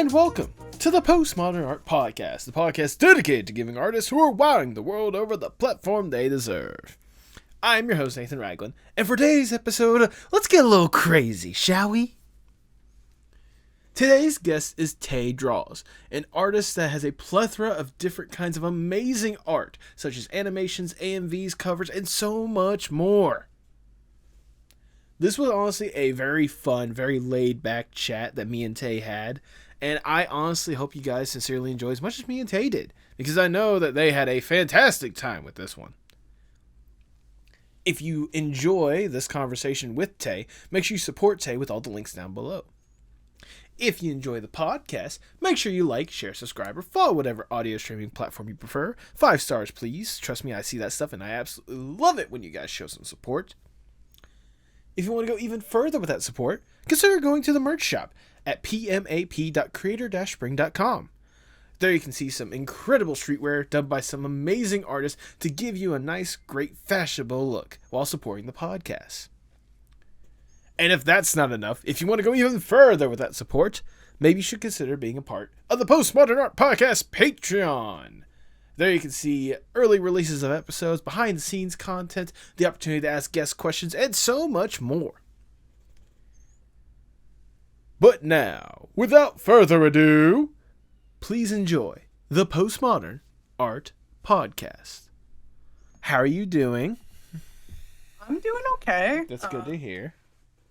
And welcome to the Postmodern Art Podcast, the podcast dedicated to giving artists who are wowing the world over the platform they deserve. I'm your host, Nathan Ragland, and for today's episode, let's get a little crazy, shall we? Today's guest is Tae Draws, an artist that has a plethora of different kinds of amazing art, such as animations, AMVs, covers, and so much more. This was honestly a very fun, very laid-back chat that me and Tae had, and I honestly hope you guys sincerely enjoy as much as me and Tae did, because I know that they had a fantastic time with this one. If you enjoy this conversation with Tae, make sure you support Tae with all the links down below. If you enjoy the podcast, make sure you like, share, subscribe, or follow whatever audio streaming platform you prefer. 5 stars, please. Trust me, I see that stuff, and I absolutely love it when you guys show some support. If you want to go even further with that support, consider going to the merch shop at pmap.creator-spring.com. There you can see some incredible streetwear done by some amazing artists to give you a nice, great, fashionable look while supporting the podcast. And if that's not enough, if you want to go even further with that support, maybe you should consider being a part of the Postmodern Art Podcast Patreon. There you can see early releases of episodes, behind-the-scenes content, the opportunity to ask guest questions, and so much more. But now, without further ado, please enjoy the Postmodern Art Podcast. How are you doing? I'm doing okay. That's good to hear.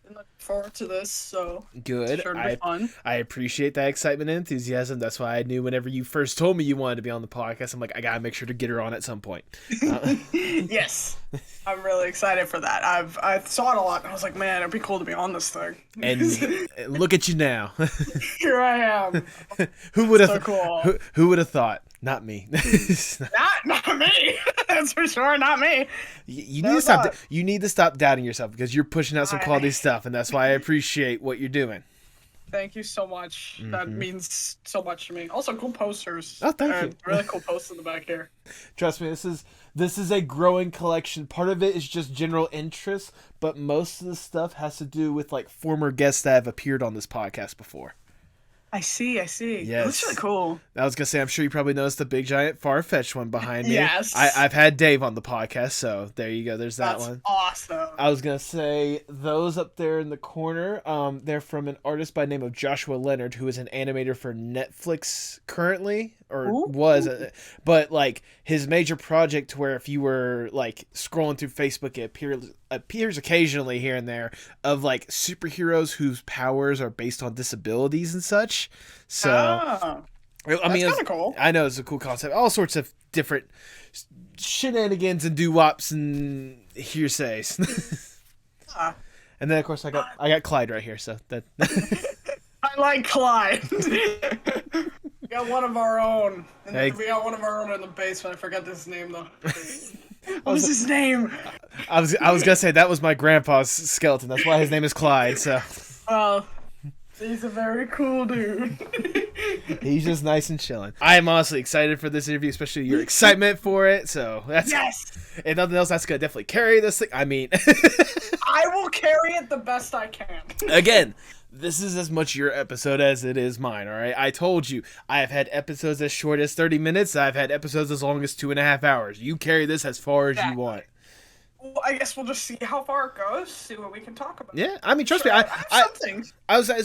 I'm looking forward to this, so good. It's sure to be fun. I appreciate that excitement and enthusiasm. That's why I knew whenever you first told me you wanted to be on the podcast, I'm like, I gotta make sure to get her on at some point. Yes, I'm really excited for that. I saw it a lot, and I was like, man, it'd be cool to be on this thing. And look at you now. Here I am. Who would have? So cool. Who would have thought? Not me. not me. That's for sure. Not me. You need to stop. You need to stop doubting yourself because you're pushing out some quality stuff, and that's why I appreciate what you're doing. Thank you so much. Mm-hmm. That means so much to me. Also, cool posters. Oh, thank you. Really cool posts in the back here. Trust me, this is a growing collection. Part of it is just general interest, but most of the stuff has to do with like former guests that have appeared on this podcast before. I see. Yes. It looks really cool. I was going to say, I'm sure you probably noticed the big, giant, far-fetched one behind me. Yes. I've had Dave on the podcast, so there you go. There's that one. That's awesome. I was going to say, those up there in the corner, they're from an artist by the name of Joshua Leonard, who is an animator for Netflix currently, or was. But, like, his major project where if you were, like, scrolling through Facebook, it appears occasionally here and there of like superheroes whose powers are based on disabilities and such. So I mean, that's kind of cool. I know it's a cool concept. All sorts of different shenanigans and doo-wops and hearsays. And then of course I got Clyde right here. So that I like Clyde. We got one of our own. And we got one of our own in the basement. I forgot his name though. What was his name? I was gonna say that was my grandpa's skeleton. That's why his name is Clyde. So. Well, he's a very cool dude. He's just nice and chilling. I am honestly excited for this interview, especially your excitement for it. So that's yes. And nothing else, that's gonna definitely carry this thing. I mean, I will carry it the best I can. Again. This is as much your episode as it is mine, alright? I told you, I have had episodes as short as 30 minutes, I've had episodes as long as 2.5 hours. You carry this as far as you want. Well, I guess we'll just see how far it goes, see what we can talk about. Yeah, I mean, trust me,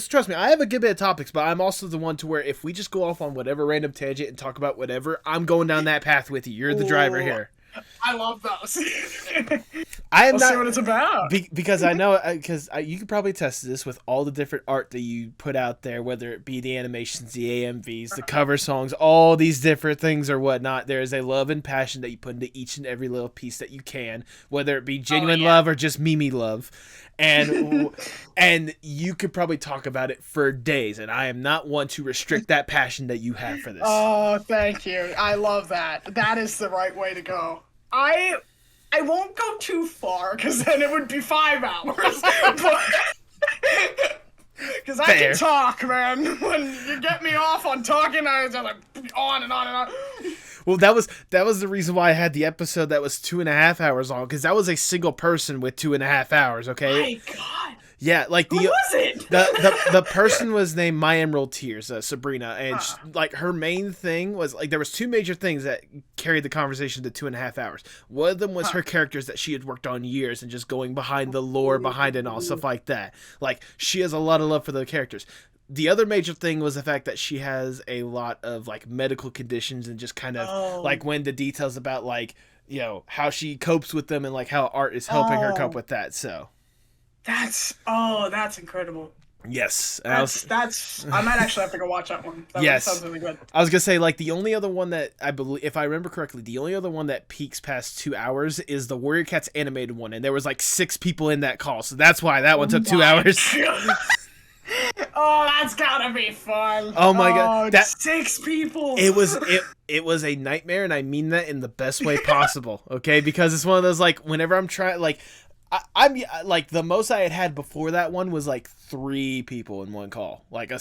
trust me, I have a good bit of topics, but I'm also the one to where if we just go off on whatever random tangent and talk about whatever, I'm going down that path with you. You're the driver here. I love those. We'll see what it's about. Because I know, because you could probably test this with all the different art that you put out there, whether it be the animations, the AMVs, the cover songs, all these different things or whatnot. There is a love and passion that you put into each and every little piece that you can, whether it be genuine love or just Mimi love. And and you could probably talk about it for days, and I am not one to restrict that passion that you have for this. Oh, thank you. I love that. That is the right way to go. I won't go too far, because then it would be 5 hours. Because I can talk, man. When you get me off on talking, I was like on and on and on. Well, that was the reason why I had the episode that was 2.5 hours long, because that was a single person with 2.5 hours. Okay. My God. Yeah, like Who was it? the person was named My Emerald Tears, Sabrina, and like her main thing was like there was two major things that carried the conversation to 2.5 hours. One of them was her characters that she had worked on years and just going behind the lore behind it and all stuff like that. Like she has a lot of love for the characters. The other major thing was the fact that she has a lot of like medical conditions and just kind of like when the details about like, you know, how she copes with them and like how art is helping her cope with that. So that's incredible. Yes. I might actually have to go watch that one. That sounds really good. I was going to say, like, the only other one that I believe, if I remember correctly, the only other one that peaks past 2 hours is the Warrior Cats animated one. And there was like 6 people in that call. So that's why that one took 2 hours. Oh, that's gotta be fun. Oh my god. That 6 people. It was a nightmare, and I mean that in the best way possible. Okay. Because it's one of those, like, whenever I'm trying, like, I'm like the most I had before that one was like 3 people in one call, like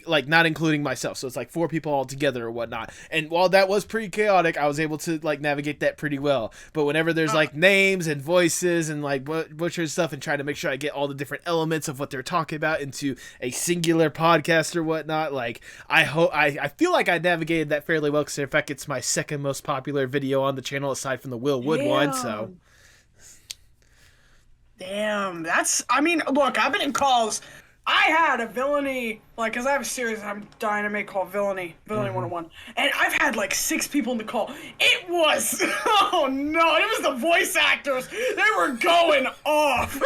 like not including myself. So it's like 4 people all together or whatnot. And while that was pretty chaotic, I was able to like navigate that pretty well. But whenever there's like names and voices and like butchered stuff and trying to make sure I get all the different elements of what they're talking about into a singular podcast or whatnot, like I feel like I navigated that fairly well. Because in fact, it's my second most popular video on the channel aside from the Will Wood one. So. Damn, I mean, look, I've been in calls. I had a villainy, like, because I have a series I'm dying to make called Villainy 101. And I've had, like, 6 people in the call. It was, oh no, it was the voice actors. They were going off.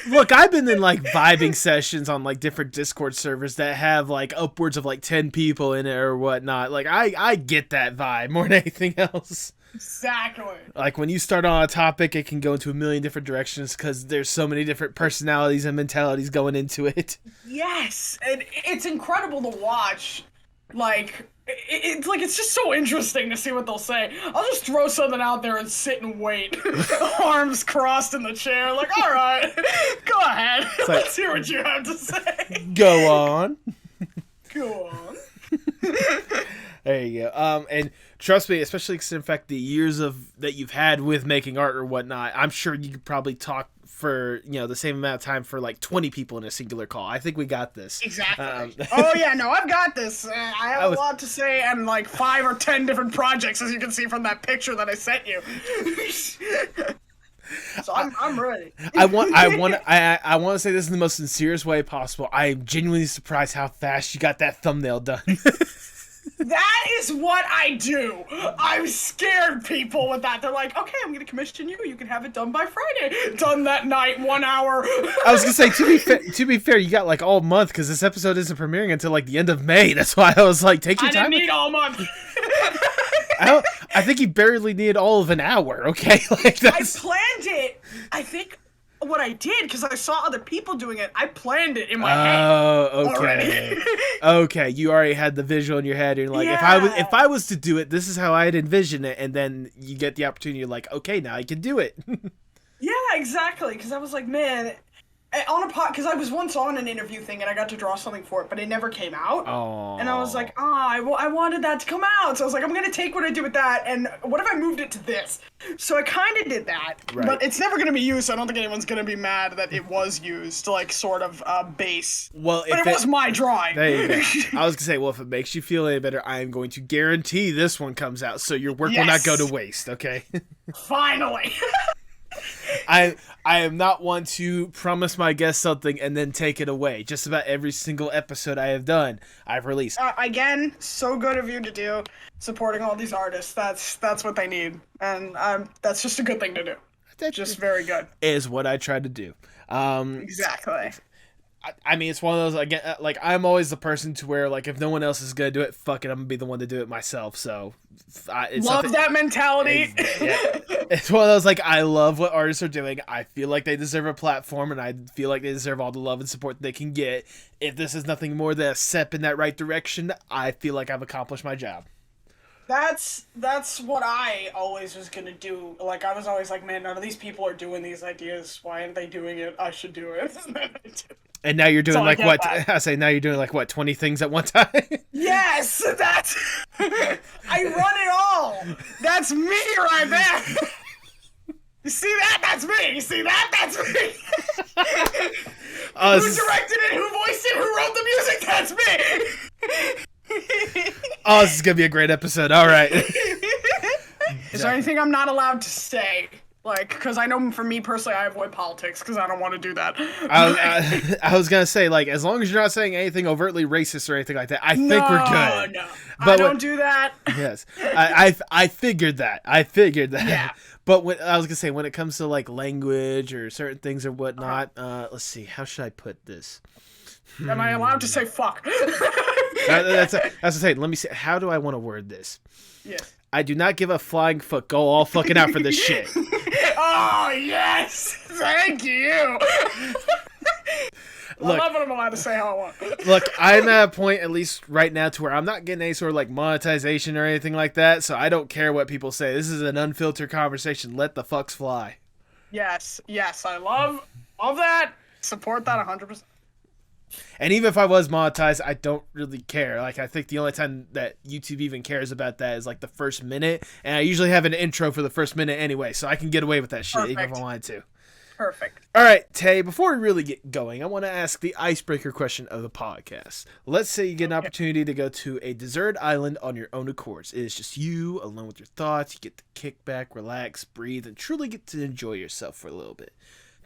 Look, I've been in, like, vibing sessions on, like, different Discord servers that have, like, upwards of, like, 10 people in it or whatnot. Like, I get that vibe more than anything else. Exactly. Like, when you start on a topic, it can go into a million different directions because there's so many different personalities and mentalities going into it. Yes, and it's incredible to watch. Like, it's just so interesting to see what they'll say. I'll just throw something out there and sit and wait. Arms crossed in the chair, like, all right, go ahead. Like, let's hear what you have to say. Go on. Go on. There you go. And trust me, especially because in fact the years that you've had with making art or whatnot, I'm sure you could probably talk for the same amount of time for like 20 people in a singular call. I think we got this. Exactly. Oh yeah, no, I've got this. I have a lot to say and like 5 or 10 different projects, as you can see from that picture that I sent you. So I'm ready. I want to say this in the most sincerest way possible. I am genuinely surprised how fast you got that thumbnail done. That is what I do. I'm scared people with that. They're like, okay, I'm going to commission you. You can have it done by Friday. Done that night, 1 hour. I was going to say, to be fair, you got like all month because this episode isn't premiering until like the end of May. That's why I was like, take your time. I didn't need all month. I think you barely needed all of an hour, okay? Like that's... I planned it. I think what I did, because I saw other people doing it, I planned it in my head. Oh, okay. Okay, you already had the visual in your head. And you're like, if I was to do it, this is how I'd envision it. And then you get the opportunity, you're like, okay, now I can do it. Yeah, exactly. Because I was like, man, because I was once on an interview thing and I got to draw something for it, but it never came out. Oh. And I was like, I wanted that to come out. So I was like, I'm going to take what I did with that, and what if I moved it to this? So I kind of did that, right. But it's never going to be used, so I don't think anyone's going to be mad that it was used to, like, sort of base. Well, but it was my drawing. There you go. I was going to say, well, if it makes you feel any better, I am going to guarantee this one comes out, so your work will not go to waste, okay? Finally. I am not one to promise my guests something and then take it away. Just about every single episode I have done, I've released. Again, so good of you to do, supporting all these artists. That's what they need, and that's just a good thing to do. That's just very good. Is what I try to do. Exactly. I mean, it's one of those, again, like, I'm always the person to where, like, if no one else is going to do it, fuck it, I'm going to be the one to do it myself, so... Love that mentality! It's one of those, like, I love what artists are doing, I feel like they deserve a platform, and I feel like they deserve all the love and support that they can get. If this is nothing more than a step in that right direction, I feel like I've accomplished my job. That's what I always was gonna do. Like, I was always like, man, none of these people are doing these ideas. Why aren't they doing it? I should do it. And now you're doing now you're doing like what, 20 things at one time? Yes, that's I run it all. That's me right there. You see that? That's me. You see that? That's me. Uh, Who directed it? Who voiced it? Who wrote the music? That's me. Oh, this is gonna be a great episode. All right. Is there anything I'm not allowed to say? Like, because I know for me personally, I avoid politics because I don't want to do that. I was gonna say, like, as long as you're not saying anything overtly racist or anything like that, I think we're good. No, But I don't do that. Yes, I figured that. Yeah. But I was gonna say, when it comes to like language or certain things or whatnot, let's see, how should I put this? Am I allowed to say fuck? That's the thing. Let me see. How do I want to word this? Yeah. I do not give a flying fuck. Go all fucking out for this shit. Oh, yes! Thank you! Look, I love what I'm allowed to say how I want. Look, I'm at a point, at least right now, to where I'm not getting any sort of like monetization or anything like that, so I don't care what people say. This is an unfiltered conversation. Let the fucks fly. Yes, I love that. Support that 100%. And even if I was monetized, I don't really care. Like, I think the only time that YouTube even cares about that is like the first minute, and I usually have an intro for the first minute anyway, so I can get away with that shit even if I wanted to. Perfect. All right, Tay, before we really get going, I want to ask the icebreaker question of the podcast. Let's say you get an opportunity to go to a deserted island on your own accord. It is just you, alone with your thoughts. You get to kick back, relax, breathe, and truly get to enjoy yourself for a little bit.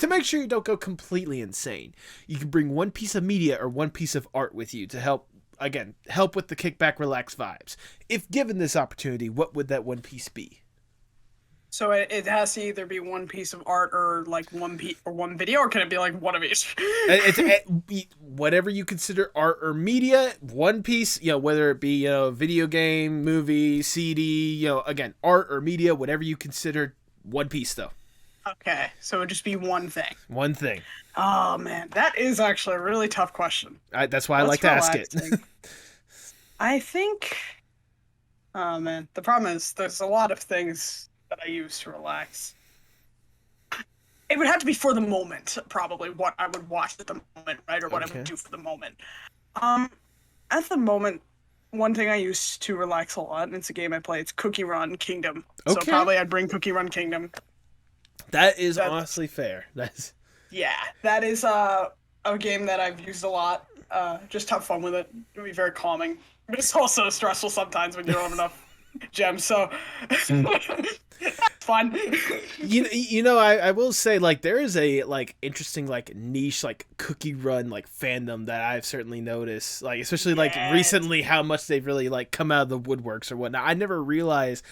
To make sure you don't go completely insane, you can bring one piece of media or one piece of art with you to help with the kickback, relax vibes. If given this opportunity, what would that one piece be? So it has to either be one piece of art or like one video, or can it be like one of each? It's whatever you consider art or media, one piece, whether it be, video game, movie, CD, again, art or media, whatever you consider, one piece though. Okay, so it would just be one thing. One thing. Oh man, that is actually a really tough question. That's why I like to ask it. I think, oh man, the problem is there's a lot of things that I use to relax. It would have to be for the moment, probably what I would watch at the moment, right? Or what I would do for the moment. At the moment, one thing I use to relax a lot, and it's a game I play, it's Cookie Run Kingdom. Okay. So probably I'd bring Cookie Run Kingdom. That's honestly fair. Yeah, that is a game that I've used a lot. Just have fun with it. It'll be very calming. But it's also stressful sometimes when you don't have enough gems, so it's fun. I will say, like, there is a like interesting like niche like Cookie Run like fandom that I've certainly noticed, like especially like recently, how much they've really like come out of the woodworks or whatnot. I never realized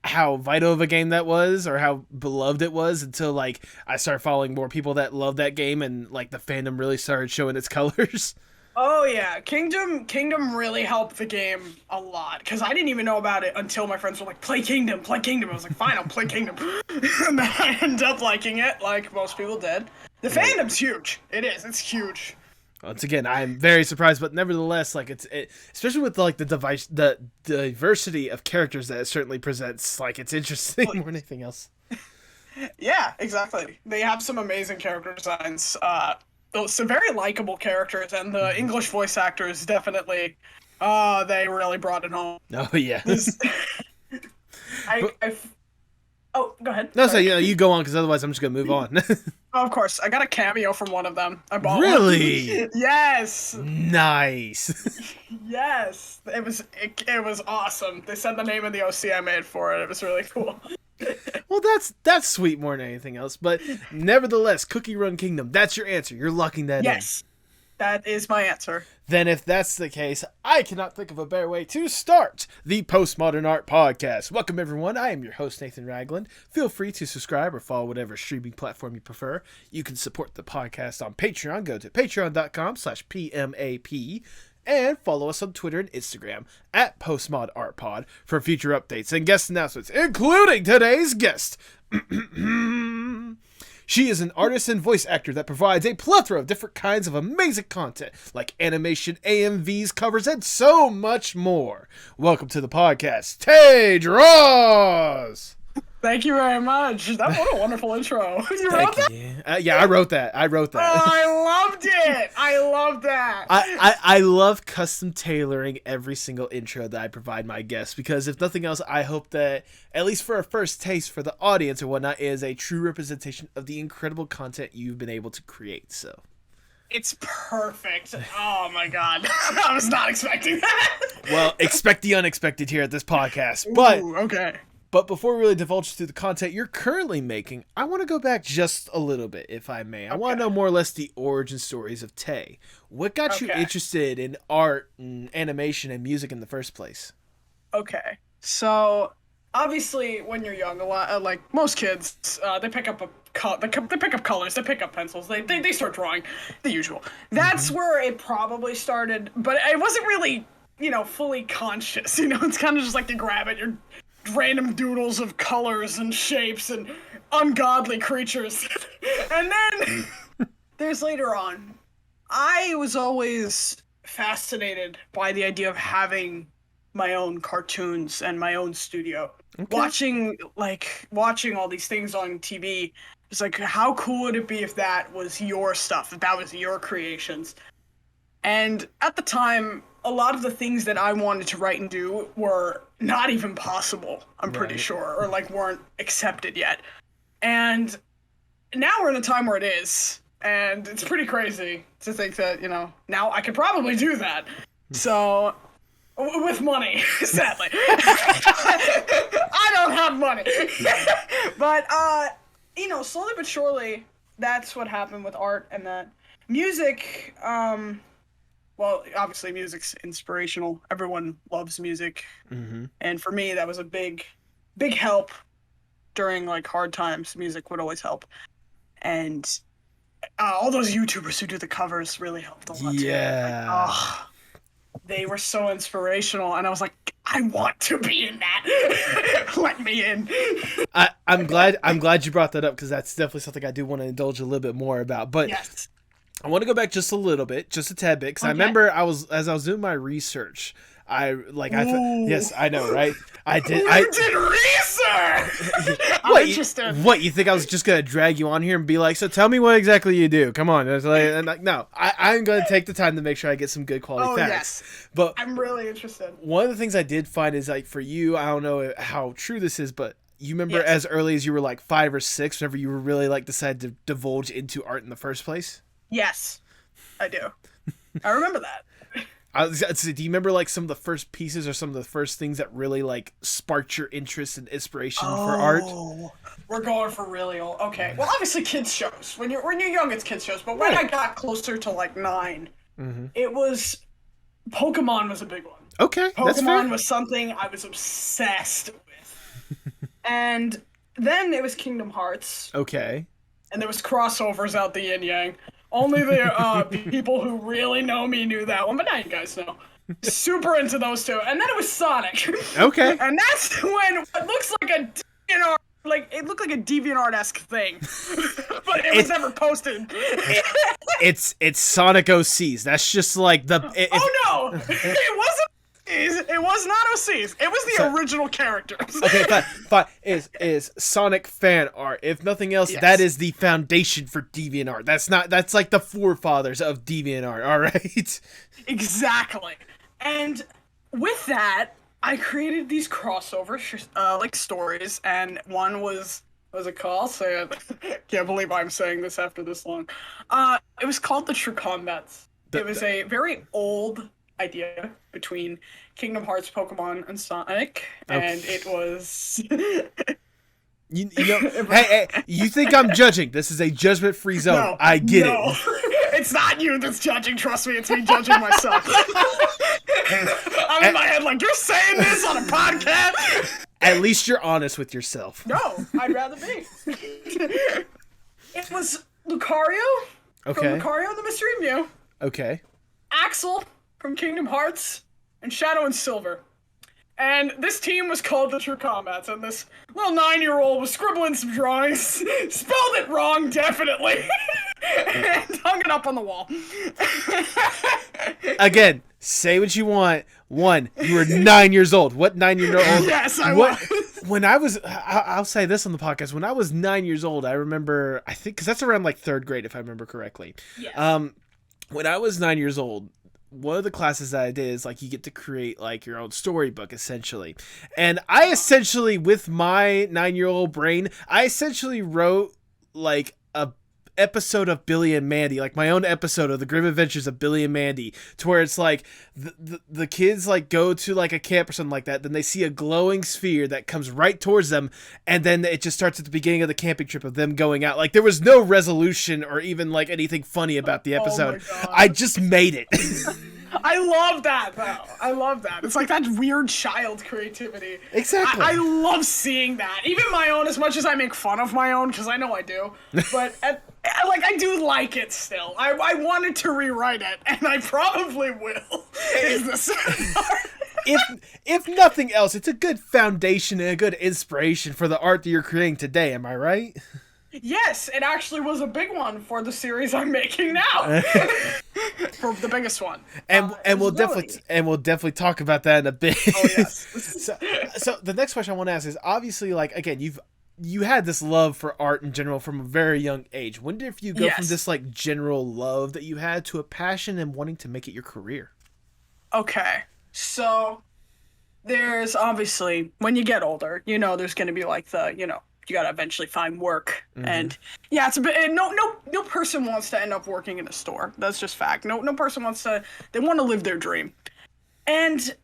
how vital of a game that was or how beloved it was until like I started following more people that love that game, and like the fandom really started showing its colors. Oh yeah, Kingdom really helped the game a lot, because I didn't even know about it until my friends were like, play Kingdom. I was like, fine, I'll play Kingdom. And then I ended up liking it, like most people did. The fandom's huge. It's huge. Once again, I'm very surprised, but nevertheless, like especially with like the diversity of characters that it certainly presents, like it's interesting more than anything else. Yeah, exactly. They have some amazing character designs. Some very likable characters, and the English voice actors definitely, they really brought it home. Oh yeah. Oh, go ahead. No, so you go on, because otherwise I'm just gonna move on. Oh, of course, I got a cameo from one of them. I bought really? One. Yes. Nice. Yes, it was awesome. They said the name of the OC I made for it. It was really cool. Well, that's sweet more than anything else. But nevertheless, Cookie Run Kingdom, that's your answer. You're locking that in. Yes, that is my answer. Then if that's the case, I cannot think of a better way to start the Postmodern Art Podcast. Welcome, everyone. I am your host, Nathan Ragland. Feel free to subscribe or follow whatever streaming platform you prefer. You can support the podcast on Patreon. Go to patreon.com/PMAP. And follow us on Twitter and Instagram at PostmodArtPod for future updates and guest announcements, including today's guest. She is an artist and voice actor that provides a plethora of different kinds of amazing content, like animation, AMVs, covers, and so much more. Welcome to the podcast, Tae Draws! Thank you very much. What a wonderful intro. You wrote that? Yeah, I wrote that. I wrote that. Oh, I loved it. I love that. I love custom tailoring every single intro that I provide my guests, because if nothing else, I hope that, at least for a first taste for the audience or whatnot, is a true representation of the incredible content you've been able to create. So it's perfect. Oh my god. I was not expecting that. Well, expect the unexpected here at this podcast. But Ooh, okay. But before we really divulge to the content you're currently making, I want to go back just a little bit, if I may. I want to know more or less the origin stories of Tay. What got you interested in art and animation and music in the first place? Okay, so obviously when you're young, a lot like most kids, they pick up they pick up colors, they pick up pencils, they start drawing, the usual. That's where it probably started, but it wasn't really, fully conscious. It's kind of just like you grab it, you're random doodles of colors and shapes and ungodly creatures. And then there's later on, I was always fascinated by the idea of having my own cartoons and my own studio. Watching all these things on TV, it's like, how cool would it be if that was your stuff, if that was your creations? And at the time, a lot of the things that I wanted to write and do were not even possible, I'm pretty sure, or weren't accepted yet. And now we're in a time where it is, and it's pretty crazy to think that, now I could probably do that. So, with money, sadly. I don't have money. But, slowly but surely, that's what happened with art and that. Music, well, obviously music's inspirational. Everyone loves music. And for me, that was a big help during hard times. Music would always help. And all those YouTubers who do the covers really helped a lot too. They were so inspirational, and I was like, I want to be in that. Let me in. I'm glad you brought that up, because that's definitely something I do want to indulge a little bit more about. But yes. I want to go back just a little bit, just a tad bit, because I remember as I was doing my research, yes, I know, right? I did research. I'm interested. What, you think I was just gonna drag you on here and be like, so tell me what exactly you do? Come on, no, I'm gonna take the time to make sure I get some good quality facts. Yes. But I'm really interested. One of the things I did find is for you, I don't know how true this is, but you remember as early as you were 5 or 6, whenever you were really decided to divulge into art in the first place? Yes, I do. I remember that. Do you remember some of the first pieces or some of the first things that really sparked your interest and inspiration for art? We're going for really old. Okay. Well, obviously kids shows. When you're young, it's kids shows. But when I got closer to 9, it was Pokemon was a big one. Okay, that's fair. Pokemon was something I was obsessed with. And then it was Kingdom Hearts. Okay. And there was crossovers out the yin yang. Only the people who really know me knew that one, but now you guys know. Super into those two. And then it was Sonic. Okay. And that's when it looks like a DeviantArt, it looked like a DeviantArt-esque thing. But it was never posted. It's Sonic OCs. That's just the... Oh no! It wasn't. It was not OCs. It was the original characters. Okay, fine. Is Sonic fan art? If nothing else, that is the foundation for DeviantArt. That's the forefathers of DeviantArt. All right. Exactly. And with that, I created these crossover stories, and one was it called? I'll say it. Can't believe I'm saying this after this long. It was called The True Combats. It was a very old idea between Kingdom Hearts, Pokemon, and Sonic, and it was... hey, you think I'm judging? This is a judgment-free zone. No, I get it. It's not you that's judging, trust me, it's me judging myself. I'm in my head you're saying this on a podcast? At least you're honest with yourself. No, I'd rather be. It was Lucario from Lucario and the Mystery Mew. Okay. Axel from Kingdom Hearts, and Shadow and Silver. And this team was called the True Combats, and this little 9-year-old was scribbling some drawings, spelled it wrong, definitely, and hung it up on the wall. Again, say what you want. One, you were 9 years old. What 9-year-old? Yes, I was. When I was, I'll say this on the podcast. When I was 9 years old, I remember, I think, because that's around like third grade, if I remember correctly. Yes. When I was 9 years old, one of the classes that I did is like you get to create like your own storybook essentially. And I essentially, with my 9-year-old brain, I essentially wrote like a episode of Billy and Mandy, like my own episode of the Grim Adventures of Billy and Mandy, to where it's like the kids like go to like a camp or something like that, then they see a glowing sphere that comes right towards them, and then it just starts at the beginning of the camping trip of them going out. Like there was no resolution or even like anything funny about the episode. I just made it. I love that, though. I love that. It's like that weird child creativity. Exactly. I love seeing that. Even my own, as much as I make fun of my own, because I know I do. But, I do like it still. I wanted to rewrite it, and I probably will. Is the sad part. If nothing else, it's a good foundation and a good inspiration for the art that you're creating today. Am I right? Yes, it actually was a big one for the series I'm making now. For the biggest one. And we'll definitely talk about that in a bit. Oh yes. So the next question I want to ask is, obviously, like, again, you had this love for art in general from a very young age. When did you go from this like general love that you had to a passion and wanting to make it your career? Okay. So there's obviously, when you get older, there's going to be like you gotta eventually find work. Mm-hmm. And yeah, it's a bit, no person wants to end up working in a store. That's just fact. No person they want to live their dream. And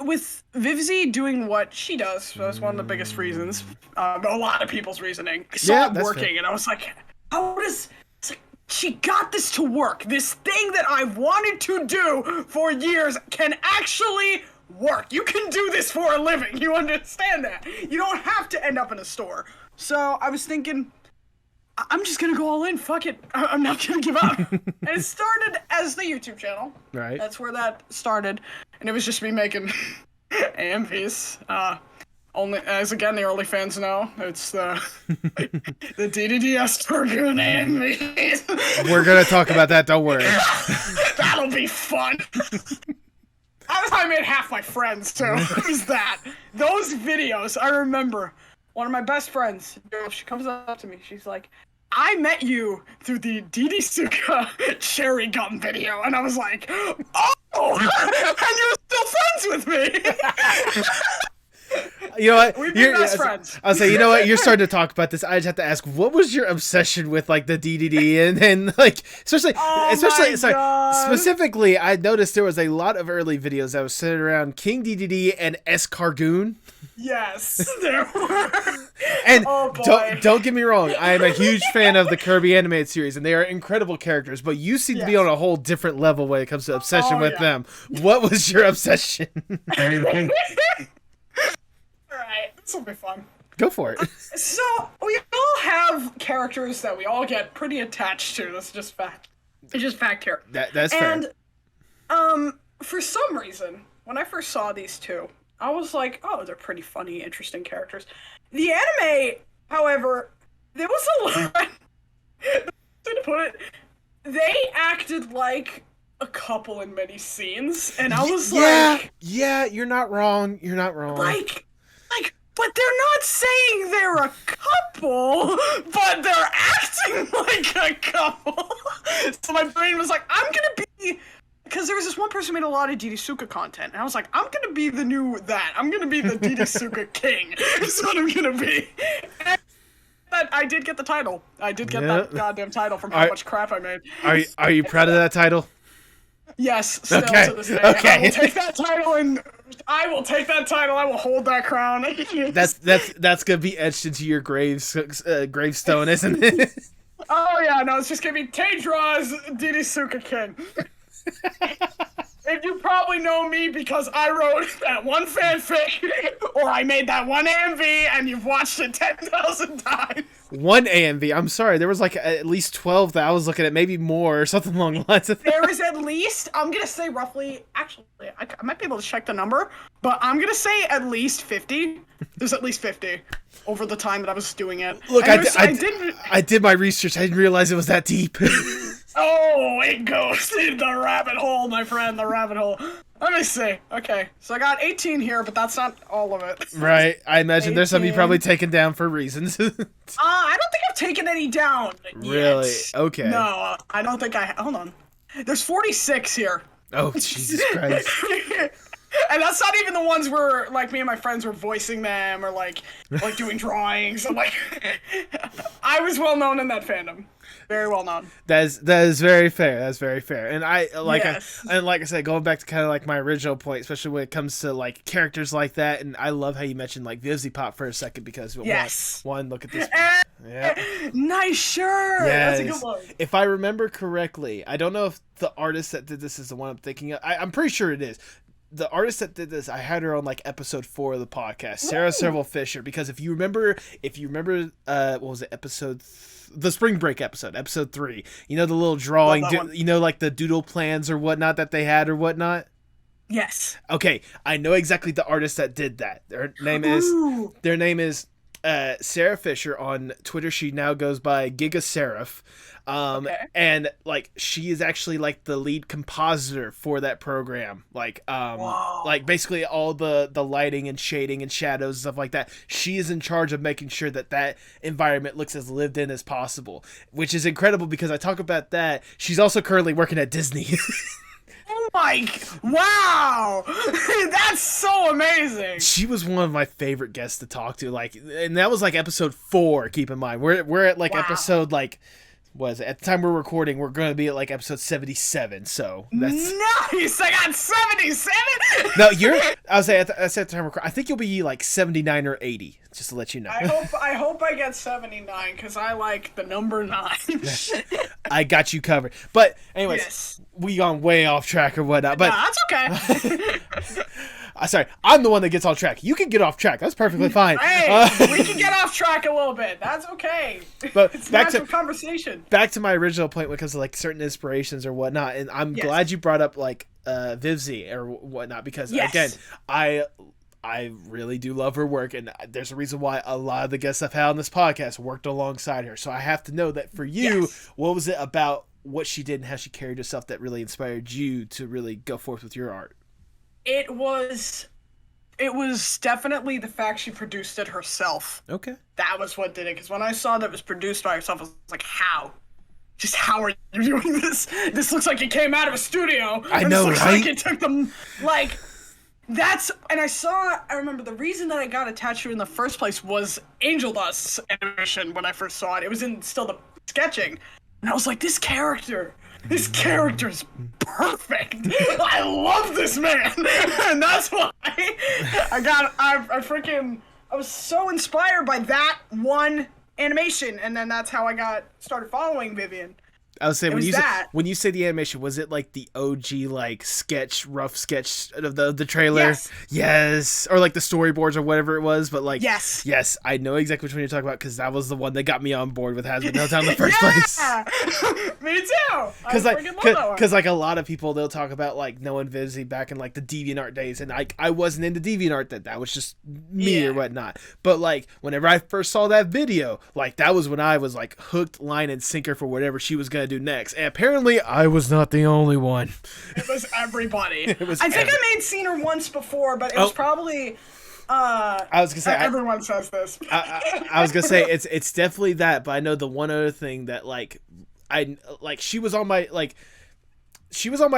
with Vivzy doing what she does, that's one of the biggest reasons, a lot of people's reasoning. I saw it working, fair. And I was like, she got this to work. This thing that I've wanted to do for years can actually work. You can do this for a living. You understand that? You don't have to end up in a store. So I was thinking, I'm just gonna go all in. Fuck it. I'm not gonna give up. And it started as the YouTube channel. Right. That's where that started. And it was just me making AMVs. Only, as again, the early fans know, it's the DDDS Targoon AMVs. We're gonna talk about that. Don't worry. That'll be fun. I made half my friends, too. Who's that? Those videos, I remember. One of my best friends, she comes up to me. She's like, I met you through the Didi Suka cherry gum video. And I was like, oh, and you're still friends with me. You know what? We've been best friends. I'll say, you know what? You're starting to talk about this. I just have to ask, what was your obsession with like the DDD and like, especially, specifically, I noticed there was a lot of early videos that was centered around King DDD and S Cargoon. Yes, there were. And don't get me wrong, I am a huge fan of the Kirby animated series, and they are incredible characters. But you seem to be on a whole different level when it comes to obsession with them. What was your obsession? Alright, this will be fun. Go for it. So, we all have characters that we all get pretty attached to. That's just fact. It's just fact here. That's fair. And, for some reason, when I first saw these two, I was like, oh, they're pretty funny, interesting characters. The anime, however, there was a lot... to put it, they acted like a couple in many scenes, and I was like... Yeah, you're not wrong. You're not wrong. But they're not saying they're a couple, but they're acting like a couple. So my brain was like, I'm gonna be... Because there was this one person who made a lot of Didisuka content, and I was like, I'm gonna be the new that. I'm gonna be the Didisuka king. Is what I'm gonna be. And I did get the title. I did get that goddamn title from how much crap I made. Are you proud of that title? Yes, still to this day. Okay. I will take that title and I will take that title. I will hold that crown. That's gonna be etched into your gravestone, isn't it? Oh yeah, no, it's just gonna be Tae Draws Didisuka King. And you probably know me because I wrote that one fanfic, or I made that one AMV, and you've watched it 10,000 times. One AMV? I'm sorry, there was like at least 12 that I was looking at, maybe more, or something along the lines of that. There is at least, I'm gonna say roughly, actually, I might be able to check the number, but I'm gonna say at least 50. There's at least 50 over the time that I was doing it. Look, I did my research. I didn't realize it was that deep. Oh, it goes in the rabbit hole, my friend, the rabbit hole. Let me see. Okay, so I got 18 here, but that's not all of it. Right. I imagine there's some you 18. probably taken down for reasons. I don't think I've taken any down Really? yet. Okay. No, I don't think I. Hold on. There's 46 here. Oh, Jesus Christ. And that's not even the ones where, like, me and my friends were voicing them or, like doing drawings. I'm like, I was well known in that fandom. Very well known. That is very fair. That's very fair. And like I said, going back to kind of like my original point, especially when it comes to like characters like that, and I love how you mentioned like Vivzy Pop for a second because one look at this. Yeah. Nice shirt. Yes. That's a good one. If I remember correctly, I don't know if the artist that did this is the one I'm thinking of. I'm pretty sure it is. The artist that did this, I had her on like episode 4 of the podcast, Sarah Serval Fisher, because if you remember, what was it, the spring break episode 3, you know, the little drawing, you know, like the doodle plans or whatnot that they had or whatnot. Yes. Okay, I know exactly the artist that did that. Their name is Sarah Fisher. On Twitter, she now goes by Giga Seraph. And like she is actually like the lead compositor for that program, like like basically all the lighting and shading and shadows and stuff like that. She is in charge of making sure that environment looks as lived in as possible, which is incredible because I talk about that. She's also currently working at Disney. Oh my, wow. That's so amazing. She was one of my favorite guests to talk to, like, and that was like episode 4, keep in mind. We're at like episode like, was it? At the time we're recording, we're going to be at like episode 77. So that's nice. I got 77. No, I was at the time I think you'll be like 79 or 80. Just to let you know. I hope I get 79 because I like the number 9. I got you covered. But anyways, we gone way off track or whatnot. But that's okay. Sorry, I'm the one that gets off track. You can get off track. That's perfectly fine. Hey, we can get off track a little bit. That's okay. But it's back to conversation. Back to my original point when it comes to like certain inspirations or whatnot, and I'm glad you brought up like Vivzy or whatnot because again, I really do love her work, and there's a reason why a lot of the guests I've had on this podcast worked alongside her. So I have to know that for you, what was it about what she did and how she carried herself that really inspired you to really go forth with your art? It was definitely the fact she produced it herself. Okay. That was what did it, because when I saw that it was produced by herself, I was like, how? Just how are you doing this? This looks like it came out of a studio. I know, this looks right? like it took them, like, that's, and I remember the reason that I got attached to it in the first place was Angel Dust's animation when I first saw it. It was in still the sketching. And I was like, this character is perfect. I love this man. And that's why I was so inspired by that one animation. And then that's how I started following Vivian. I was saying when you say the animation, was it like the OG like rough sketch of the trailer? Yes, or like the storyboards or whatever it was. But like yes, I know exactly which one you're talking about because that was the one that got me on board with Hazbin Hotel in the first place. Me too. Because like a lot of people they'll talk about like knowing Vivzy back in like the DeviantArt days, and I wasn't into DeviantArt that was just me or whatnot. But like whenever I first saw that video, like that was when I was like hooked, line and sinker for whatever she was gonna do next, and apparently I was not the only one. It was everybody. I think I made seen her once before, but it was probably I was gonna say everyone says this. I was gonna say it's definitely that, but I know the one other thing that like she was on my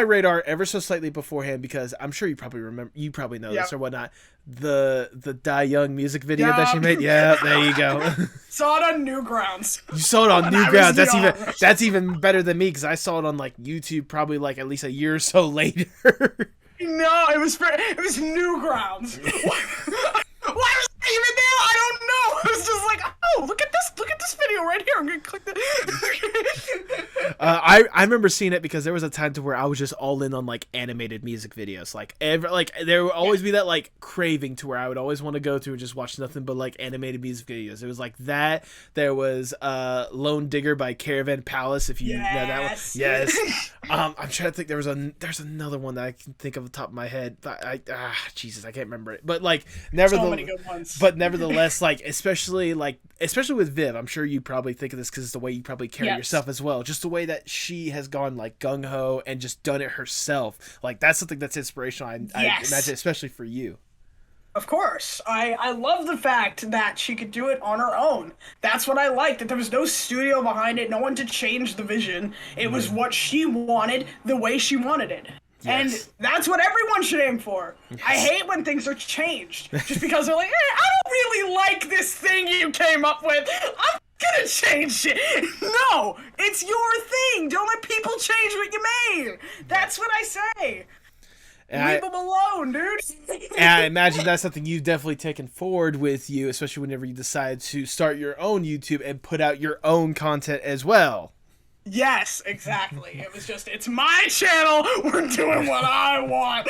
radar ever so slightly beforehand because I'm sure you probably know this or whatnot. The Die Young music video that she made. Yeah, there you go. Saw it on Newgrounds. You saw it on Newgrounds. That's even better than me because I saw it on like YouTube probably like at least a year or so later. No, it was Newgrounds. Why was it even there? I don't know. It was just like, oh, look at this video right here. I'm gonna click that. I remember seeing it because there was a time to where I was just all in on like animated music videos. Like there would always be that like craving to where I would always want to go to and just watch nothing but like animated music videos. It was like that. There was Lone Digger by Caravan Palace. If you know that one, yes. I'm trying to think. There's another one that I can think of off the top of my head. Jesus, I can't remember it. But like nevertheless. Good ones. But nevertheless, like especially with Viv, I'm sure you probably think of this because it's the way you probably carry yourself as well. Just the way that she has gone like gung-ho and just done it herself. Like, that's something that's inspirational, I imagine, especially for you. Of course. I love the fact that she could do it on her own. That's what I liked, that there was no studio behind it, no one to change the vision. It was what she wanted, the way she wanted it. Yes. And that's what everyone should aim for. Yes. I hate when things are changed. Just because they're like, I don't really like this thing you came up with. I'm gonna change it. No, it's your thing. Don't let people change what you made. That's what I say. Leave them alone, dude. And I imagine that's something you've definitely taken forward with you, especially whenever you decide to start your own YouTube and put out your own content as well. Yes, exactly. It was just, it's my channel. We're doing what I want.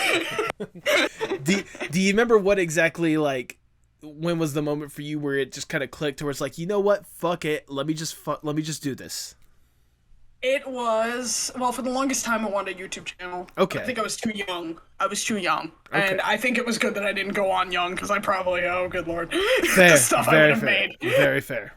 Do you remember what exactly, like, when was the moment for you where it just kind of clicked towards like, you know what? Fuck it. Let me just do this. It was, well, for the longest time I wanted a YouTube channel. Okay. I think I was too young. Okay. And I think it was good that I didn't go on young, because I probably, oh, good lord. Fair. The stuff I would have made. Very fair.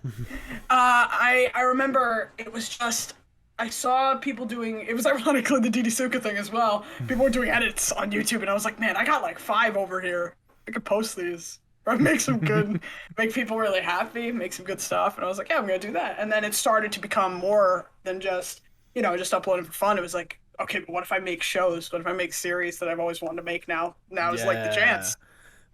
I remember it was just, I saw people doing, it was ironically the Didi Suka thing as well. People were doing edits on YouTube, and I was like, man, I got like 5 over here. I could post these. Or make some good, make people really happy, make some good stuff. And I was like, yeah, I'm going to do that. And then it started to become more than just, just uploading for fun. It was like, okay, but what if I make shows? What if I make series that I've always wanted to make now? Now is like the chance.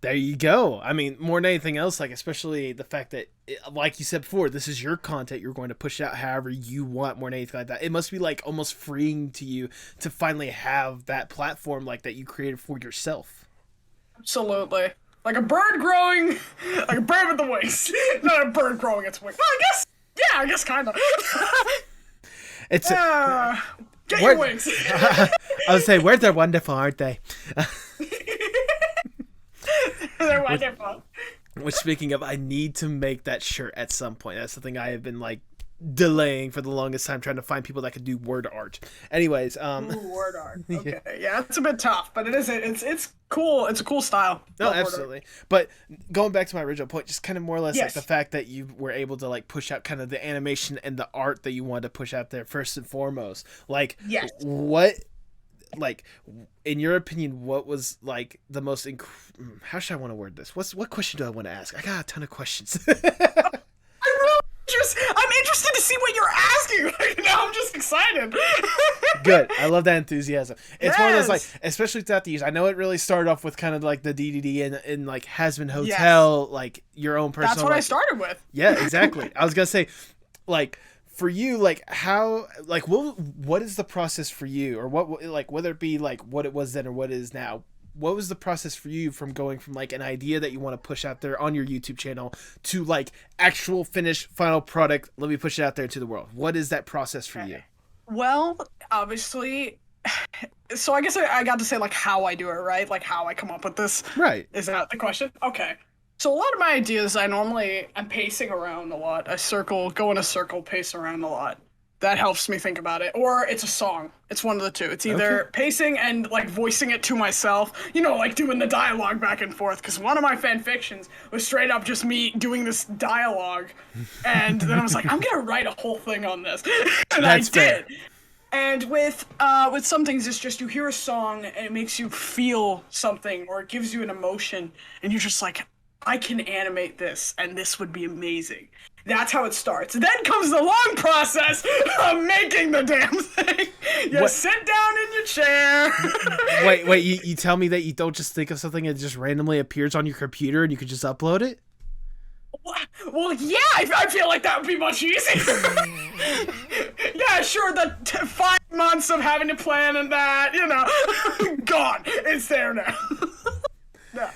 There you go. I mean, more than anything else, like, especially the fact that, like you said before, this is your content. You're going to push it out however you want, more than anything like that. It must be like almost freeing to you to finally have that platform like that you created for yourself. Absolutely. Like a bird growing, like a bird with the wings. Not a bird growing its wings. Well, I guess kind of. It's get your wings. I was saying, where they're wonderful, aren't they? They're wonderful. Which, speaking of, I need to make that shirt at some point. That's something I have been like delaying for the longest time, trying to find people that could do word art. Anyways, word art. Okay, yeah, it's a bit tough, but it's cool. It's a cool style. No, absolutely. But going back to my original point, just kind of more or less like the fact that you were able to like push out kind of the animation and the art that you wanted to push out there first and foremost. Like, what, like, in your opinion, what was like the most how should I want to word this? What question do I want to ask? I got a ton of questions. I'm interested to see what you're asking right now. I'm just excited. Good. I love that enthusiasm. It's one of those, like, especially throughout the years. I know it really started off with kind of like the DDD and like Hazbin Hotel, like your own personal. That's what I started with. Yeah, exactly. I was gonna say, like, for you, like, how, like, what is the process for you, or what, like, whether it be like what it was then or what it is now? What was the process for you from going from like an idea that you want to push out there on your YouTube channel to like actual finished final product? Let me push it out there to the world. What is that process for you? Well, obviously, so I guess I got to say like how I do it, right? Like how I come up with this. Right. Is that the question? Okay. So a lot of my ideas, I'm pacing around a lot. Go in a circle, pace around a lot. That helps me think about it. Or it's a song. It's one of the two. It's either pacing and like voicing it to myself, like doing the dialogue back and forth. Because one of my fan fictions was straight up just me doing this dialogue. And then I was like, I'm going to write a whole thing on this. And That's I did. Fair. And with some things, it's just you hear a song and it makes you feel something or it gives you an emotion. And you're just like, I can animate this and this would be amazing. That's how it starts. Then comes the long process of making the damn thing. You sit down in your chair. Wait, you tell me that you don't just think of something and it just randomly appears on your computer and you could just upload it? Well, yeah, I feel like that would be much easier. Yeah, sure, the 5 months of having to plan and that, gone. It's there now. No.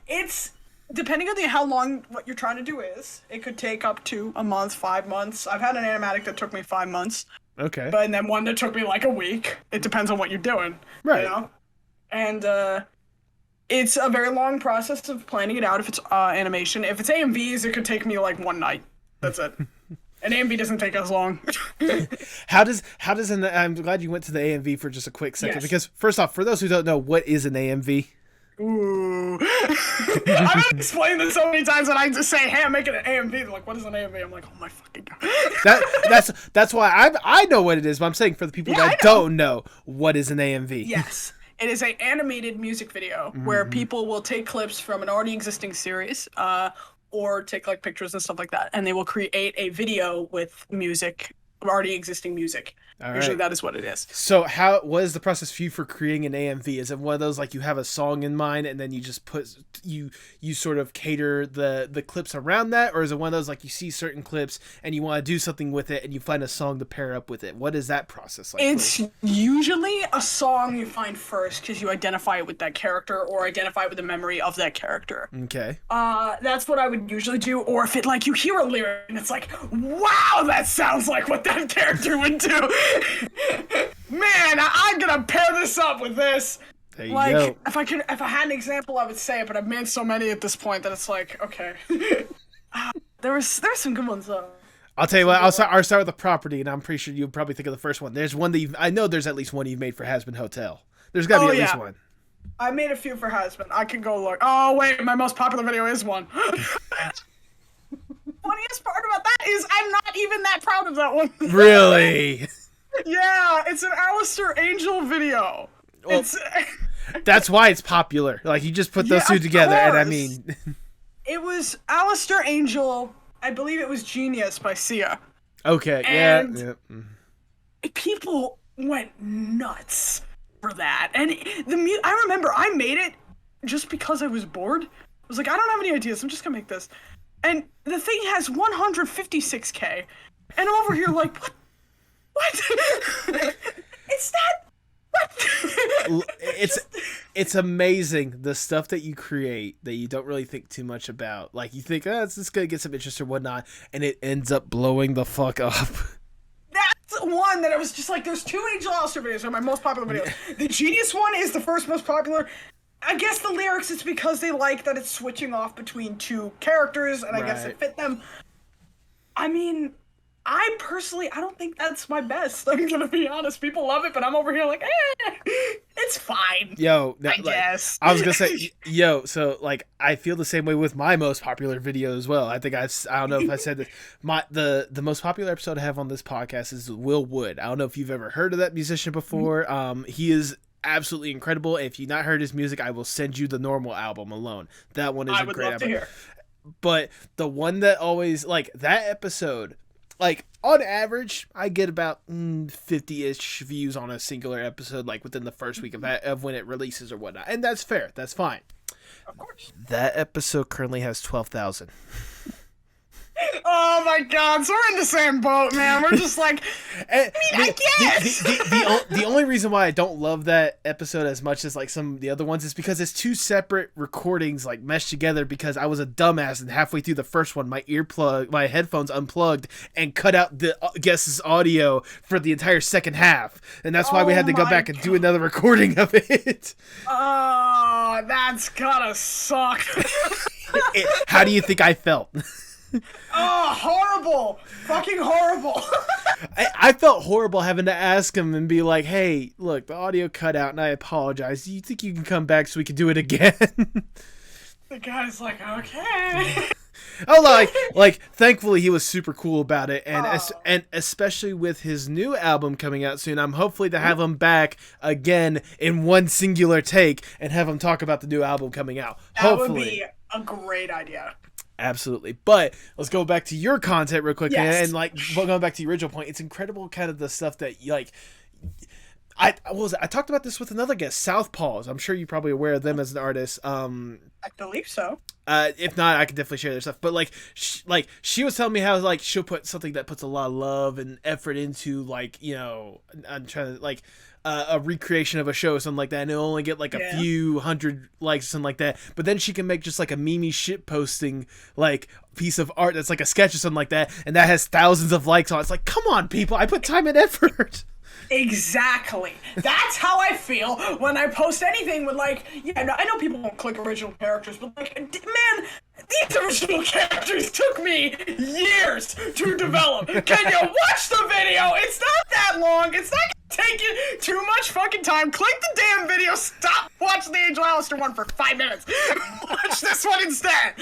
It's... Depending on how long what you're trying to do is, it could take up to a month, 5 months. I've had an animatic that took me 5 months. Okay. And then one that took me like a week. It depends on what you're doing. Right. And it's a very long process of planning it out if it's animation. If it's AMVs, it could take me like one night. That's it. An AMV doesn't take as long. How does I'm glad you went to the AMV for just a quick second, because first off, for those who don't know, what is an AMV? Ooh. I've been explaining this so many times that I just say, hey, I'm making an AMV. They're like, what is an AMV? I'm like, oh my fucking god. That's why I know what it is, but I'm saying for the people that don't know, what is an AMV? Yes. It is an animated music video where people will take clips from an already existing series, or take like pictures and stuff like that, and they will create a video with music, already existing music. Usually that is what it is. So what is the process for you for creating an AMV? Is it one of those like you have a song in mind and then you just you sort of cater the clips around that, or is it one of those like you see certain clips and you want to do something with it and you find a song to pair up with it? What is that process like? It's usually a song you find first because you identify it with that character or identify it with the memory of that character. Okay. That's what I would usually do. Or if it like you hear a lyric and it's like, wow, that sounds like what that character would do. Man, I'm gonna pair this up with this. There you go. If I had an example, I would say it, but I've made so many at this point that it's like, okay. There's some good ones though. I'll tell you what. I'll start with the property, and I'm pretty sure you'll probably think of the first one. There's one that I know. There's at least one you've made for Hazbin Hotel. There's got to be at least one. I made a few for Hazbin. I can go look. Oh wait, my most popular video is one. Funniest part about that is I'm not even that proud of that one. Really? Yeah, it's an Alistair Angel video. Well, that's why it's popular. Like, you just put those two together, and I mean... It was Alistair Angel, I believe it was Genius by Sia. Okay, and yeah. People went nuts for that. And I remember I made it just because I was bored. I was like, I don't have any ideas, I'm just gonna make this. And the thing has 156K, and I'm over here like, what? It's that. What? It's amazing the stuff that you create that you don't really think too much about. Like, you think, oh, it's just gonna get some interest or whatnot, and it ends up blowing the fuck up. That's one that I was just like, there's two Angel Alistair videos, are my most popular videos. The Genius one is the first most popular. I guess the lyrics, it's because they like that it's switching off between two characters, and I guess it fit them. I mean, I don't think that's my best. I'm gonna be honest. People love it, but I'm over here like, it's fine. Yo, I guess. I was gonna say, so like, I feel the same way with my most popular video as well. I think I don't know if I said this. The most popular episode I have on this podcast is Will Wood. I don't know if you've ever heard of that musician before. He is absolutely incredible. If you've not heard his music, I will send you the Normal album alone. That one is a great album. I would love to hear. But the one that always, like, that episode, like, on average, I get about 50-ish views on a singular episode, like, within the first week of when it releases or whatnot. And that's fair. That's fine. Of course. That episode currently has 12,000. Oh my god, so we're in the same boat, man. We're just like, I guess. The only reason why I don't love that episode as much as like some of the other ones is because it's two separate recordings like meshed together, because I was a dumbass and halfway through the first one my headphones unplugged and cut out the guest's audio for the entire second half, and that's why we had to go back and do another recording of it. Oh, that's gotta suck. How do you think I felt? Oh, horrible! Fucking horrible! I felt horrible having to ask him and be like, hey, look, the audio cut out and I apologize. Do you think you can come back so we can do it again? The guy's like, okay. Oh, like, thankfully he was super cool about it, and especially with his new album coming out soon, I'm hopefully to have him back again in one singular take and have him talk about the new album coming out. That would be a great idea. Absolutely. But let's go back to your content real quick. Yes. And like, going back to the original point, it's incredible kind of the stuff that, like, I talked about this with another guest, Southpaws. I'm sure you're probably aware of them as an artist. I believe so. If not, I can definitely share their stuff. But like she was telling me how like she'll put something that puts a lot of love and effort into, like, you know, I'm trying to like a recreation of a show or something like that, and it'll only get like a few hundred likes or something like that. But then she can make just like a meme shit posting like piece of art that's like a sketch or something like that, and that has thousands of likes on it. It's like, come on, people, I put time and effort. Exactly. That's how I feel when I post anything with, like, I know people won't click original characters, but like, man, these original characters took me years to develop. Can you watch the video? It's not that long. It's not gonna take taking too much fucking time. Click the damn video. Stop watching the Angel Alistair one for 5 minutes. Watch this one instead.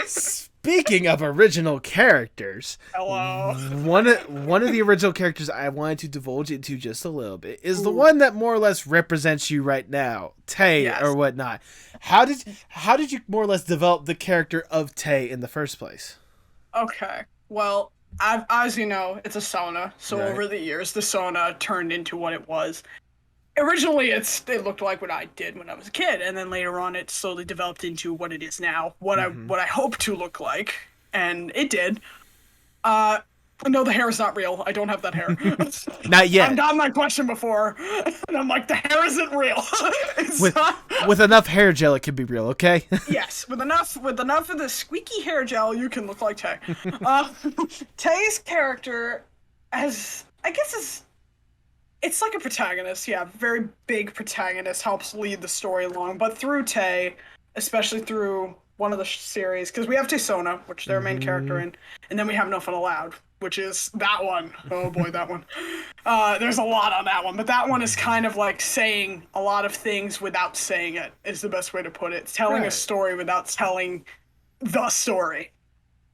Speaking of original characters, hello. One of the original characters I wanted to divulge into just a little bit is the one that more or less represents you right now, Tay or whatnot. How did you more or less develop the character of Tay in the first place? Okay, well, as you know, it's a sona, so over the years, the sona turned into what it was. Originally, it looked like what I did when I was a kid, and then later on, it slowly developed into what it is now, what I hope to look like, and it did. No, the hair is not real. I don't have that hair. Not yet. I've gotten that question before, and I'm like, the hair isn't real. With enough hair gel, it can be real, okay? Yes, with enough of the squeaky hair gel, you can look like Tay. Tay's character it's like a protagonist, very big protagonist, helps lead the story along, but through Tay, especially through one of the series, because we have Taesona, which they're a main character in, and then we have No Fun Allowed, which is that one. Oh boy, that one. There's a lot on that one, but that one is kind of like saying a lot of things without saying it, is the best way to put it. It's telling a story without telling the story.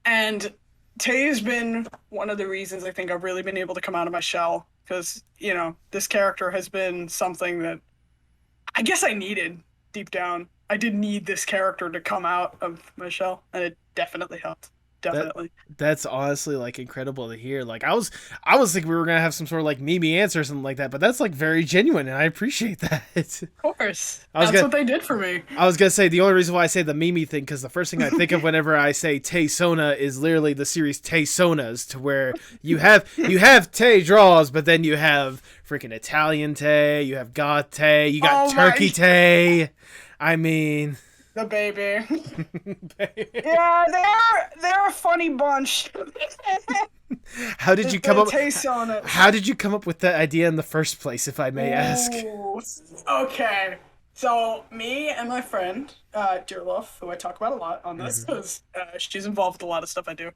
And Tay has been one of the reasons I think I've really been able to come out of my shell, because, you know, this character has been something that I guess I needed deep down. I did need this character to come out of my shell, and it definitely helped. Definitely. That's honestly like incredible to hear. Like I was thinking we were gonna have some sort of like Mimi answer or something like that, but that's like very genuine, and I appreciate that. Of course, that's what they did for me. I was gonna say the only reason why I say the Mimi thing, because the first thing I think of whenever I say Taesona is literally the series Taesonas, to where you have Tae Draws, but then you have freaking Italian Tay, you have God Tay, you got Turkey Tay. I mean, the baby. Yeah, they're a funny bunch. How did you come up with that idea in the first place, if I may ask? Okay. So me and my friend, Dearlove, who I talk about a lot on this, because she's involved with a lot of stuff I do.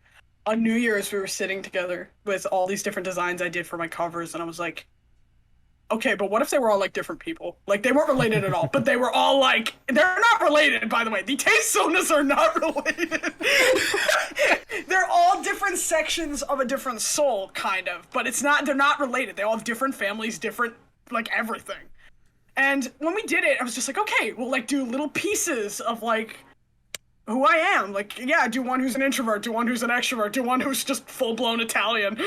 On New Year's, we were sitting together with all these different designs I did for my covers, and I was like, okay, but what if they were all, like, different people? Like, they weren't related at all, but they were all, like... They're not related, by the way. The Taesonas are not related. They're all different sections of a different soul, kind of. But they're not related. They all have different families, different, like, everything. And when we did it, I was just like, okay, we'll, like, do little pieces of, like, who I am. Like, yeah, do one who's an introvert, do one who's an extrovert, do one who's just full-blown Italian, do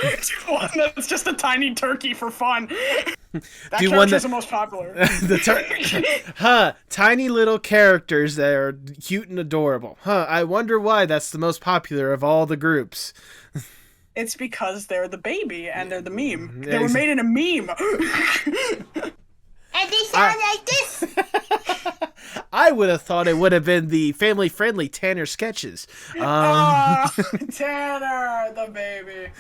one that's just a tiny turkey for fun. That character's the most popular. Tiny little characters that are cute and adorable. I wonder why that's the most popular of all the groups. It's because they're the baby and they're the meme. They were made in a meme. And they sound like this. I would have thought it would have been the family-friendly Tanner sketches. Tanner, the baby.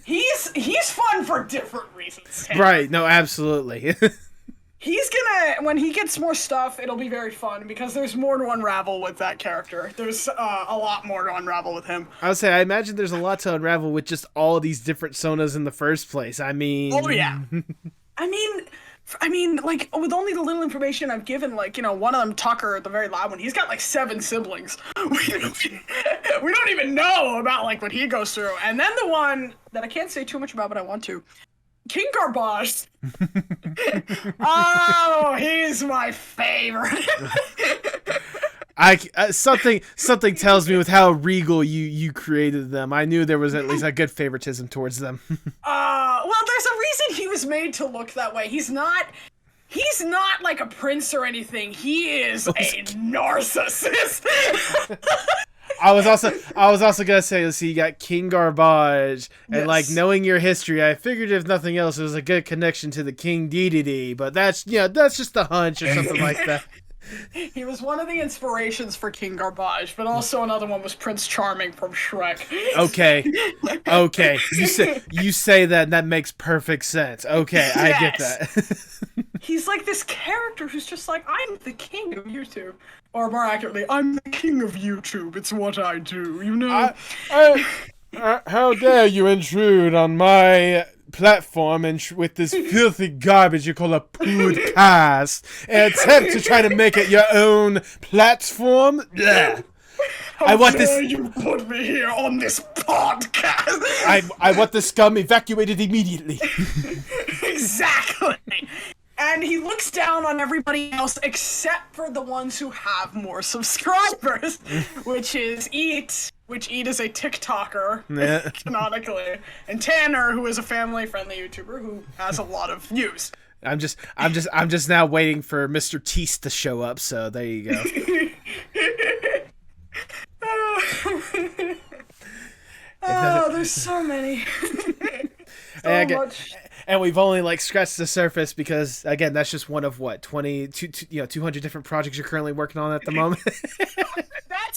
He's fun for different reasons. Tanner. Right, no, absolutely. He's gonna, when he gets more stuff, it'll be very fun, because there's more to unravel with that character. There's a lot more to unravel with him. I would say, I imagine there's a lot to unravel with just all of these different sonas in the first place. I mean... Oh, yeah. I mean, like, with only the little information I've given, like, you know, one of them, Tucker, the very loud one, he's got, like, 7 siblings. We don't even know about, like, what he goes through. And then the one that I can't say too much about, but I want to, King Garbage. Oh, he's my favorite. Something tells me with how regal you created them, I knew there was at least a good favoritism towards them. Well, there's a reason he was made to look that way. He's not like a prince or anything. He is a narcissist. I was also gonna say, let's see, you got King Garbage, and like knowing your history, I figured if nothing else, it was a good connection to the King DDD. But that's just a hunch or something like that. He was one of the inspirations for King Garbage, but also another one was Prince Charming from Shrek. Okay. You say that, and that makes perfect sense. Okay, yes. I get that. He's like this character who's just like, I'm the king of YouTube. Or more accurately, I'm the king of YouTube. It's what I do, you know? How dare you intrude on my platform and with this filthy garbage you call a podcast and attempt to try to make it your own platform? Blech. How dare you put me here on this podcast? I want the scum evacuated immediately. Exactly. And he looks down on everybody else except for the ones who have more subscribers, which is Eat, which Eat is a TikToker, canonically, and Tanner, who is a family-friendly YouTuber who has a lot of views. I'm just now waiting for Mr. Teast to show up, so there you go. Oh, there's so many. Much. And we've only like scratched the surface because again, that's just one of what 200 different projects you're currently working on at the moment. That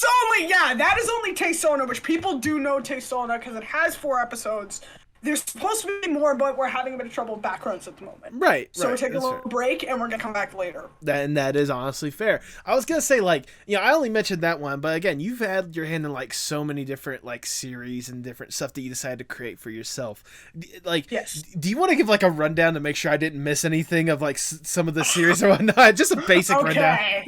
is only Taesona, which people do know Taesona because it has 4 episodes. There's supposed to be more, but we're having a bit of trouble with backgrounds at the moment. Right. So we're taking a little break, and we're going to come back later. That is honestly fair. I was going to say, like, I only mentioned that one, but again, you've had your hand in, like, so many different, like, series and different stuff that you decided to create for yourself. Like, yes. Do you want to give, like, a rundown to make sure I didn't miss anything of, like, some of the series or whatnot? Just a basic rundown.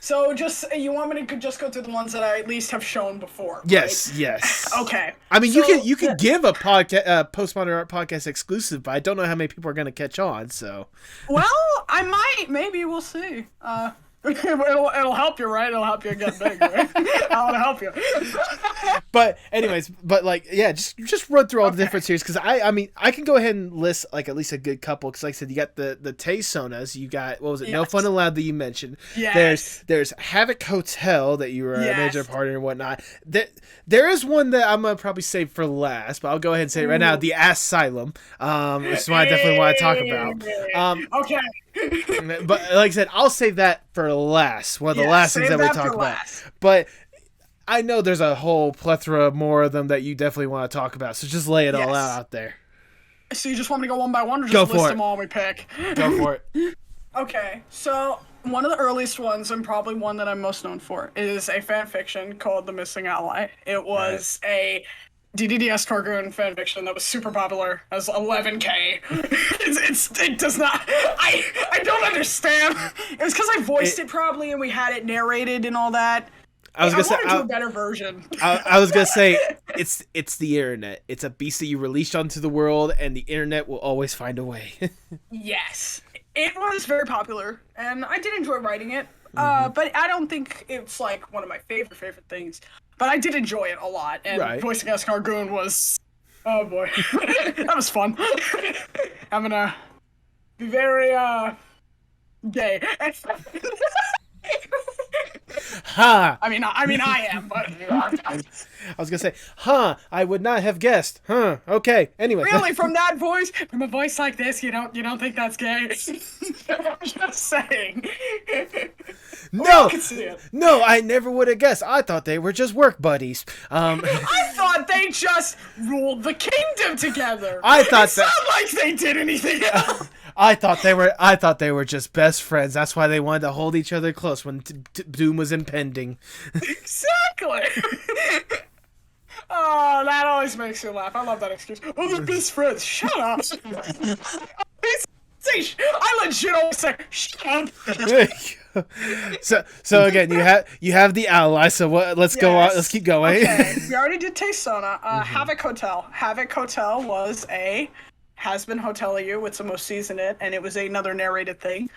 So you want me to just go through the ones that I at least have shown before? Yes, right? Yes. Okay. I mean, you could give a podcast, Postmodern Art podcast exclusive, but I don't know how many people are going to catch on. So. Well, I might. Maybe we'll see. It'll help you, right? It'll help you get big, right? I'll help you. But anyways, just run through all the different series because I mean I can go ahead and list like at least a good couple because like I said you got the taesonas, you got what was it? Yes. No Fun Allowed that you mentioned. Yes. There's Havoc Hotel that you were a major part in and whatnot. There is one that I'm gonna probably save for last, but I'll go ahead and say it right now. The Asylum, which is one I definitely want to talk about. Okay. But like I said, I'll save that for last. One of the last things that we talk about. But I know there's a whole plethora more of them that you definitely want to talk about. So just lay it all out there. So you just want me to go one by one, or just list them all we pick? Go for it. Okay, so one of the earliest ones, and probably one that I'm most known for, is a fan fiction called The Missing Ally. It was a DDDS cartoon fanfiction that was super popular as 11K. It does not. I don't understand. It was because I voiced it probably, and we had it narrated and all that. I wanted to do a better version. I was gonna say it's the internet. It's a beast that you released onto the world, and the internet will always find a way. Yes, it was very popular, and I did enjoy writing it. But I don't think it's like one of my favorite things. But I did enjoy it a lot, and voicing as Cargoon was, oh boy, that was fun. I'm gonna be very gay. Huh. I mean, I am, but I was gonna say, huh? I would not have guessed. Huh? Okay. Anyway, really, from a voice like this, you don't think that's gay? I'm just saying. No, I never would have guessed. I thought they were just work buddies. I thought they just ruled the kingdom together. It's not like they did anything else. I thought they were just best friends. That's why they wanted to hold each other close when doom was impending. Exactly. Oh, that always makes you laugh. I love that excuse. Oh, they're best friends. Shut up. I legit always say, shut up. So again, you have the ally. So let's go on. Let's keep going. Okay, we already did Taesona. Havoc Hotel. Havoc Hotel was a Hazbin Hotel with the most season in it, and it was another narrated thing.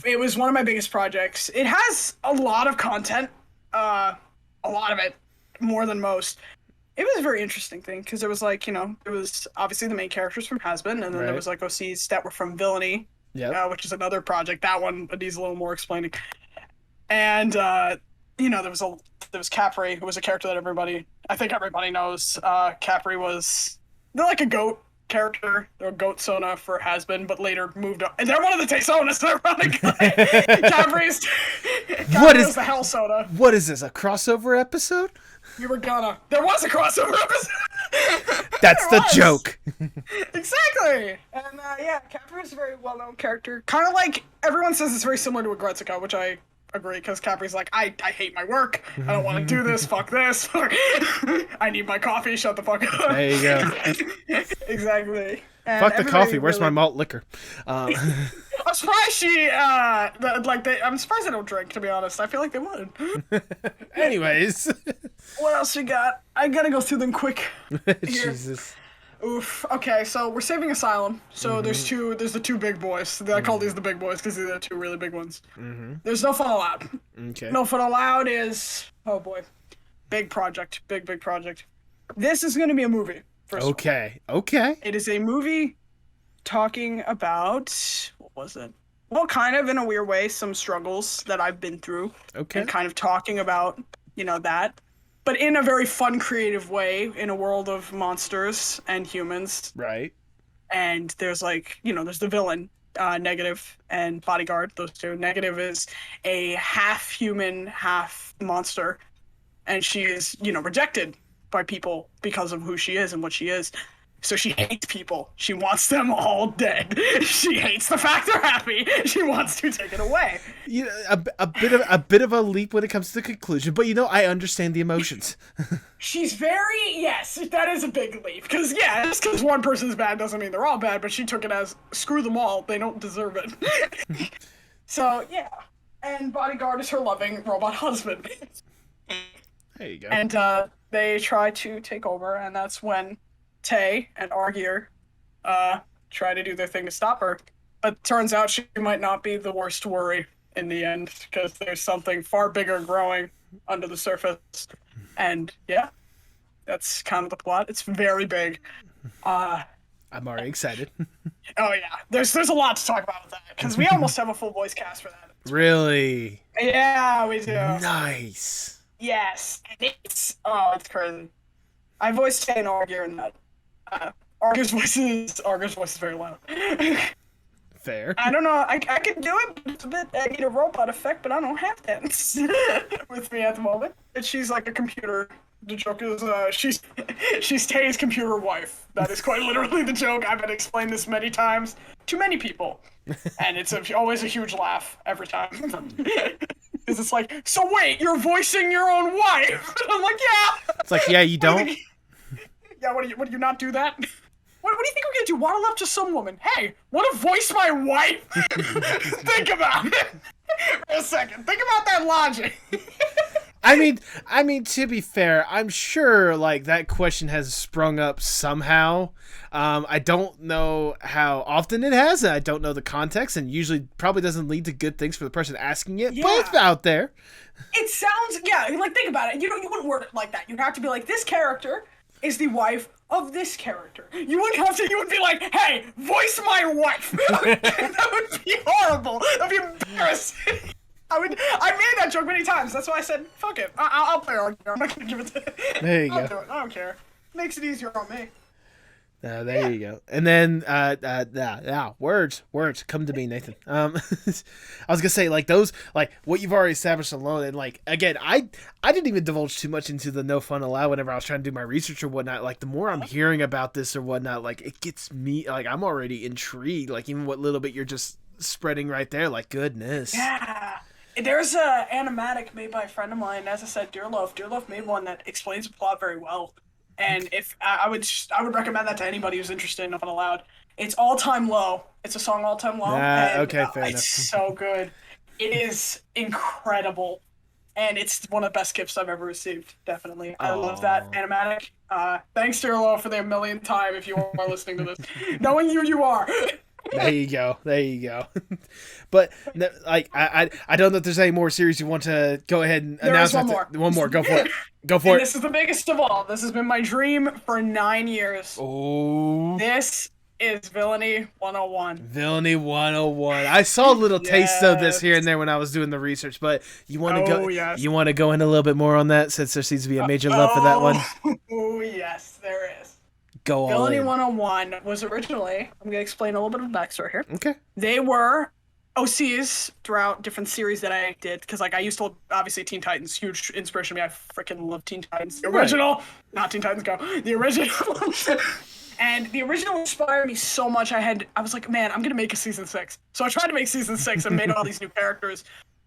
It was one of my biggest projects. It has a lot of content, a lot of it, more than most. It was a very interesting thing because it was like, it was obviously the main characters from Hazbin, and then there was like OCs that were from Villainy, which is another project. That one needs a little more explaining. And there was Capri, who was a character that I think everybody knows. Capri they're like a goat character. They're a goat sona for Hazbin, but later moved up. And they're one of the taesonas, ironically. Capri's the hell soda. What is this, a crossover episode? There was a crossover episode. That's the joke. Exactly. And Capri is a very well-known character. Kind of like, everyone says it's very similar to Agretsuka, which I agree, because Capri's like, I hate my work. I don't want to do this. Fuck this. I need my coffee. Shut the fuck up. There you go. Exactly. And Fuck the coffee. everybody Where's my really- malt liquor? I'm surprised I'm surprised they don't drink, to be honest. I feel like they would. Anyways. What else we got? I gotta go through them quick. Jesus. Oof. Okay, so we're saving Asylum. So Mm-hmm. there's the two big boys. I call these the big boys because these are the two really big ones. Mm-hmm. There's No Fun Allowed. Okay. No Fun Allowed is, oh boy, big project. Big project. This is gonna be a movie. First of all. Okay. It is a movie talking about, what was it? Well, kind of in a weird way, some struggles that I've been through. Okay. And kind of talking about, that. But in a very fun, creative way, in a world of monsters and humans. Right. And there's there's the villain, Negative, and Bodyguard, those two. Negative is a half human, half monster. And she is, rejected by people because of who she is and what she is. So she hates people. She wants them all dead. She hates the fact they're happy. She wants to take it away. A bit of a leap when it comes to the conclusion, but I understand the emotions. She's yes, that is a big leap. Because just because one person's bad doesn't mean they're all bad. But she took it as screw them all. They don't deserve it. So yeah, and Bodyguard is her loving robot husband. There you go. And they try to take over, and that's when Tay and Argier try to do their thing to stop her. But turns out she might not be the worst worry in the end, because there's something far bigger growing under the surface. And yeah, that's kind of the plot. It's very big. I'm already excited. Oh yeah, there's a lot to talk about with that, because we almost have a full voice cast for that. Really? Yeah, we do. Nice. Yes, and it's crazy. I voiced Tay and Argier in that. Argier's voice is very loud. Fair. I don't know. I could do it, but it's a bit. I need a robot effect, but I don't have that with me at the moment. And she's like a computer. The joke is she's Tay's computer wife. That is quite literally the joke. I've been explained this many times to many people, and it's always a huge laugh every time. Because it's like, so wait, you're voicing your own wife? I'm like, yeah. It's like, yeah, you don't. Yeah, what do you not do that? What do you think we're gonna do? Waddle up to some woman? Hey, wanna voice my wife? Think about it for a second. Think about that logic. I mean, to be fair, I'm sure that question has sprung up somehow. I don't know how often it has, and I don't know the context, and usually probably doesn't lead to good things for the person asking it. Yeah. But it's out there. It sounds think about it. You wouldn't word it like that. You'd have to be like, this character is the wife of this character. You wouldn't have to. You would be like, hey, voice my wife. That would be horrible. That'd be embarrassing. I made that joke many times. That's why I said, fuck it. I'll play Argier. I'm not gonna give it to. There you I'll go. do it. I don't care. Makes it easier on me. There you go. And then, words come to me, Nathan. I was gonna say those, what you've already established alone, and again, I didn't even divulge too much into the No Fun Allowed whenever I was trying to do my research or whatnot. The more I'm hearing about this or whatnot, it gets me, I'm already intrigued. Even what little bit you're just spreading right there, goodness. Yeah. There's a animatic made by a friend of mine, as I said, Dearlove. Dearlove made one that explains the plot very well. And if I would recommend that to anybody who's interested in No Fun Allowed. It's All Time Low. It's a song All Time Low. Okay, fair enough. It's so good. It is incredible. And it's one of the best gifts I've ever received, definitely. I love that animatic. Thanks, Dearlove, for the 1,000,000th time if you are listening to this. Knowing you are. There you go. But I don't know if there's any more series you want to go ahead and announce. One more. Go for it. This is the biggest of all. This has been my dream for 9 years. Oh. This is Villainy 101. Villainy 101. I saw a little taste of this here and there when I was doing the research, but you want to go. Yes. You want to go in a little bit more on that, since there seems to be a major love for that one. Oh yes, there is. Go all Villainy in. 101 was originally, I'm going to explain a little bit of the backstory here. Okay. They were OCs throughout different series that I did, because I used to, obviously Teen Titans, huge inspiration to me. I freaking love Teen Titans. The original, not Teen Titans Go, the original. And the original inspired me so much, I was like, man, I'm going to make a season 6. So I tried to make season 6 and made all these new characters.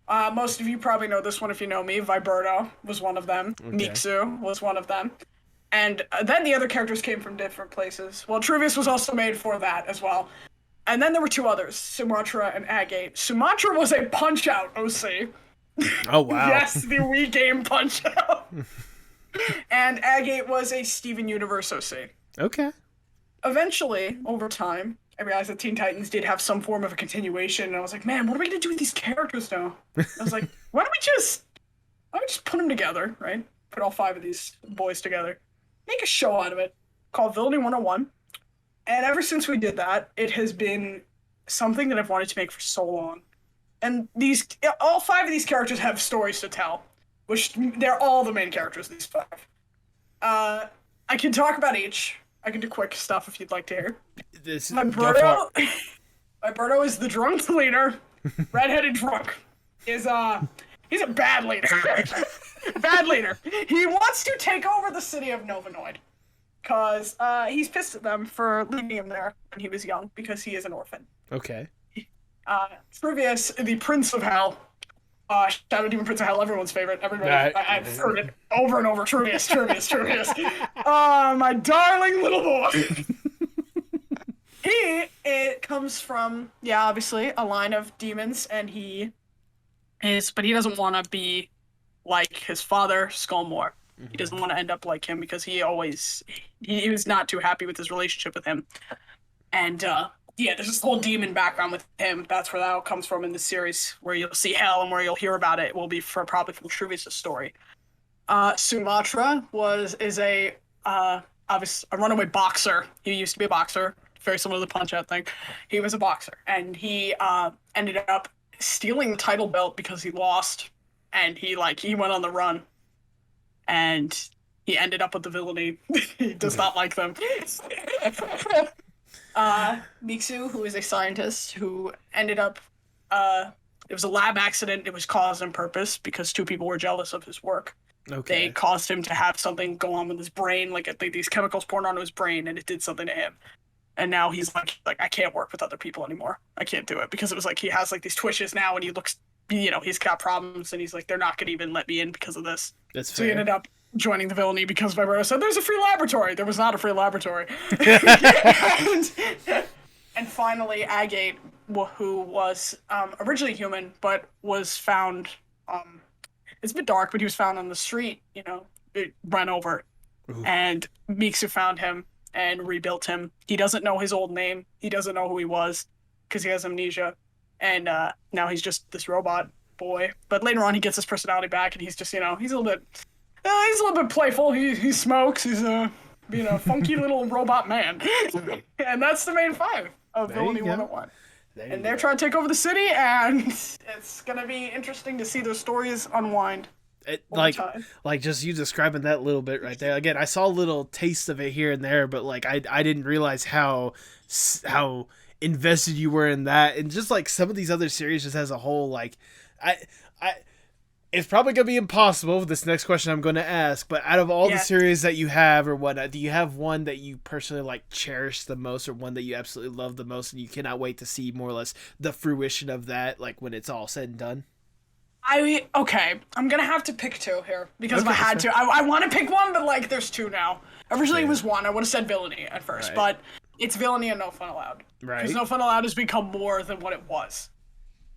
Most of you probably know this one if you know me. Viberto was one of them. Okay. Mixu was one of them. And then the other characters came from different places. Well, Truvius was also made for that as well. And then there were two others, Sumatra and Agate. Sumatra was a Punch-Out OC. Oh, wow. Yes, the Wii game Punch-Out. And Agate was a Steven Universe OC. Okay. Eventually, over time, I realized that Teen Titans did have some form of a continuation, and I was like, man, what are we going to do with these characters now? I was like, why don't we just put them together, right? Put all 5 of these boys together. Make a show out of it called Villainy 101. And ever since we did that, it has been something that I've wanted to make for so long. And all 5 of these characters have stories to tell, which they're all the main characters, these 5. I can talk about each. I can do quick stuff if you'd like to hear. My Berto is the drunk leader, redheaded drunk. He's a bad leader. Bad leader. He wants to take over the city of Novanoid. Because he's pissed at them for leaving him there when he was young, because he is an orphan. Okay. Trivius, the Prince of Hell. Shadow Demon Prince of Hell, everyone's favorite. I've heard it over and over. Trivius. My darling little boy. It comes from, obviously, a line of demons, and but he doesn't want to be like his father, Skullmore. Mm-hmm. He doesn't want to end up like him because he was not too happy with his relationship with him. And, there's this whole demon background with him. That's where that all comes from in the series, where you'll see Hell and where you'll hear about it. It will be probably from Truvius' story. Sumatra is a runaway boxer. He used to be a boxer, very similar to the Punch-Out thing. He was a boxer, and he ended up stealing the title belt because he lost, and he went on the run, and he ended up with the villainy. He does not like them. Miksu, who is a scientist who ended up, it was a lab accident. It was caused on purpose because 2 people were jealous of his work. Okay. They caused him to have something go on with his brain, like these chemicals poured onto his brain, and it did something to him. And now he's like I can't work with other people anymore. I can't do it because it was like he has like these twitches now, and he looks, he's got problems, and he's like, they're not gonna even let me in because of this. That's fair. So he ended up joining the villainy because Vibro said there's a free laboratory. There was not a free laboratory. and finally, Agate, who was originally human, but was found. It's a bit dark, but he was found on the street. It ran over, Ooh. And Miksu found him and rebuilt him. He doesn't know his old name. He doesn't know who he was because he has amnesia, and now he's just this robot boy. But later on, he gets his personality back, and he's just he's a little bit playful. He smokes. He's a funky little robot man, and that's the main 5 of Villainy 101. And they're trying to take over the city, and it's gonna be interesting to see their stories unwind. Just you describing that little bit right there. Again, I saw a little taste of it here and there, but I didn't realize how invested you were in that, and just some of these other series just as a whole. It's probably going to be impossible with this next question I'm going to ask, but out of all the series that you have or whatnot, do you have one that you personally cherish the most, or one that you absolutely love the most and you cannot wait to see more or less the fruition of that, when it's all said and done? I'm going to have to pick 2 here because if I had to. I want to pick one, but there's 2 now. Originally it was 1. I would have said Villainy at first, but it's Villainy and No Fun Allowed. Right. Because No Fun Allowed has become more than what it was.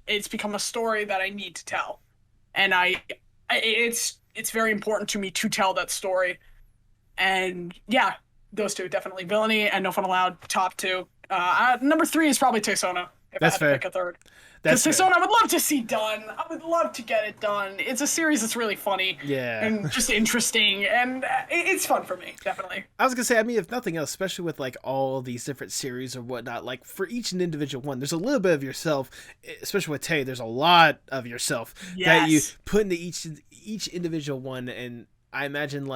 It's become a story that I need to tell. And it's very important to me to tell that story. And those 2, definitely. Villainy and No Fun Allowed, top 2. Number 3 is probably Taesona, if I had to pick a third. Because Taesona I would love to see done. I would love to get it done. It's a series that's really funny. Yeah. And just interesting. And it's fun for me, definitely. I was going to say, if nothing else, especially with all these different series or whatnot, for each individual one, there's a little bit of yourself, especially with Tay, there's a lot of yourself that you put into each individual one. And I imagine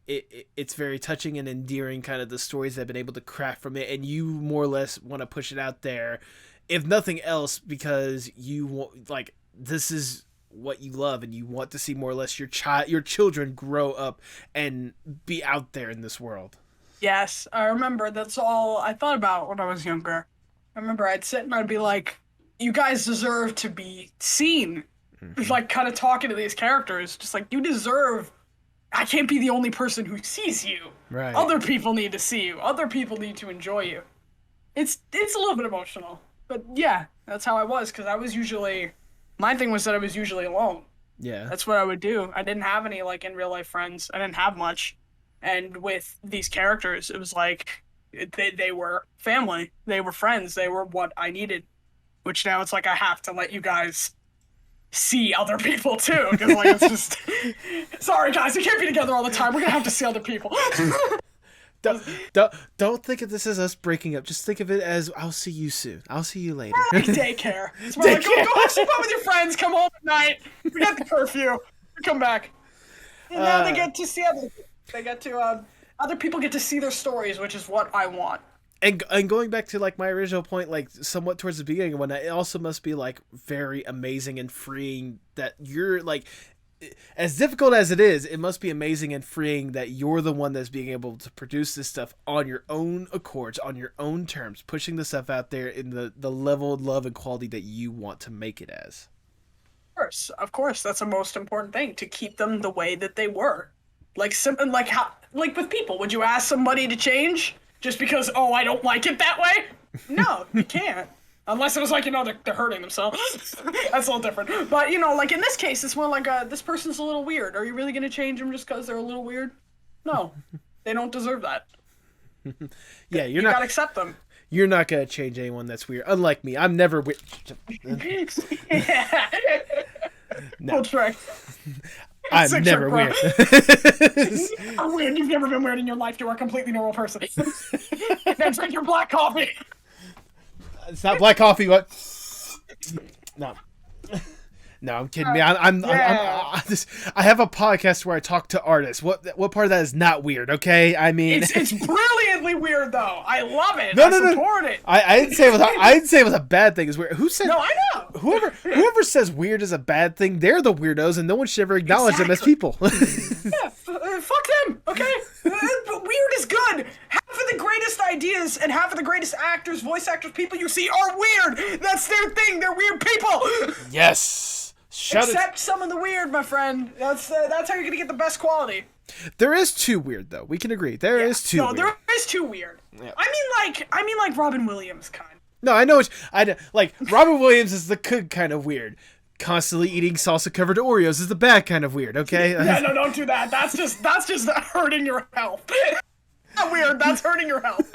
it's very touching and endearing, kind of the stories that have been able to craft from it. And you more or less want to push it out there, if nothing else, because you want, this is what you love, and you want to see more or less your children grow up and be out there in this world. Yes, I remember that's all I thought about when I was younger. I remember I'd sit and I'd be like, you guys deserve to be seen. Mm-hmm. Kind of talking to these characters, just you deserve I can't be the only person who sees you. Right. Other people need to see you. Other people need to enjoy you. It's a little bit emotional, but yeah, that's how I was, because I was usually, my thing was that I was usually alone. Yeah. That's what I would do. I didn't have any like in real life friends. I didn't have much, and with these characters, it was like they were family. They were friends. They were what I needed. Which now it's like I have to let you guys see other people too, because like it's just sorry guys, we can't be together all the time. We're gonna have to see other people. Don't think of this as us breaking up. Just think of it as I'll see you soon. I'll see you later. Daycare. It's more like, go have some fun with your friends. Come home at night. We got the curfew. Come back. And now they get to see other. They get to other people get to see their stories, which is what I want. And going back to like my original point, like somewhat towards the beginning of when it also must be like very amazing and freeing that you're like, as difficult as it is, it must be amazing and freeing that you're the one that's being able to produce this stuff on your own accords, on your own terms, pushing the stuff out there in the level of love and quality that you want to make it as. Of course, that's the most important thing, to keep them the way that they were. Like something like how, like with people, would you ask somebody to change just because, oh, I don't like it that way? No, you can't. Unless it was like, they're hurting themselves. That's a little different. But, like in this case, it's more like, this person's a little weird. Are you really going to change them just because they're a little weird? No. They don't deserve that. Yeah, you gotta accept them. You're not going to change anyone that's weird. Unlike me, I'm never weird. Yeah. No. We'll try. I'm never weird. You're weird. You've never been weird in your life. You're a completely normal person. Now drink your black coffee. It's not black coffee, but no, I'm kidding me. I have a podcast where I talk to artists. What part of that is not weird? Okay, I mean, it's brilliantly weird though. I love it. No, I support it. I didn't say it was a bad thing. Is weird. Who said? No, I know. Whoever says weird is a bad thing, they're the weirdos, and no one should ever acknowledge them as people. Yeah, fuck them. Okay, but weird is good. Half of the greatest ideas and half of the greatest actors, voice actors, people you see are weird. That's their thing. They're weird people. Yes. Accept some of the weird, my friend. That's how you're gonna get the best quality. There is too weird, though. We can agree. There is too weird. No, there is too weird. Yeah. I mean like Robin Williams kind. No, I know. Like Robin Williams is the good kind of weird. Constantly eating salsa covered Oreos is the bad kind of weird. Okay. Yeah, no, don't do that. That's just hurting your health. Not weird. That's hurting your health.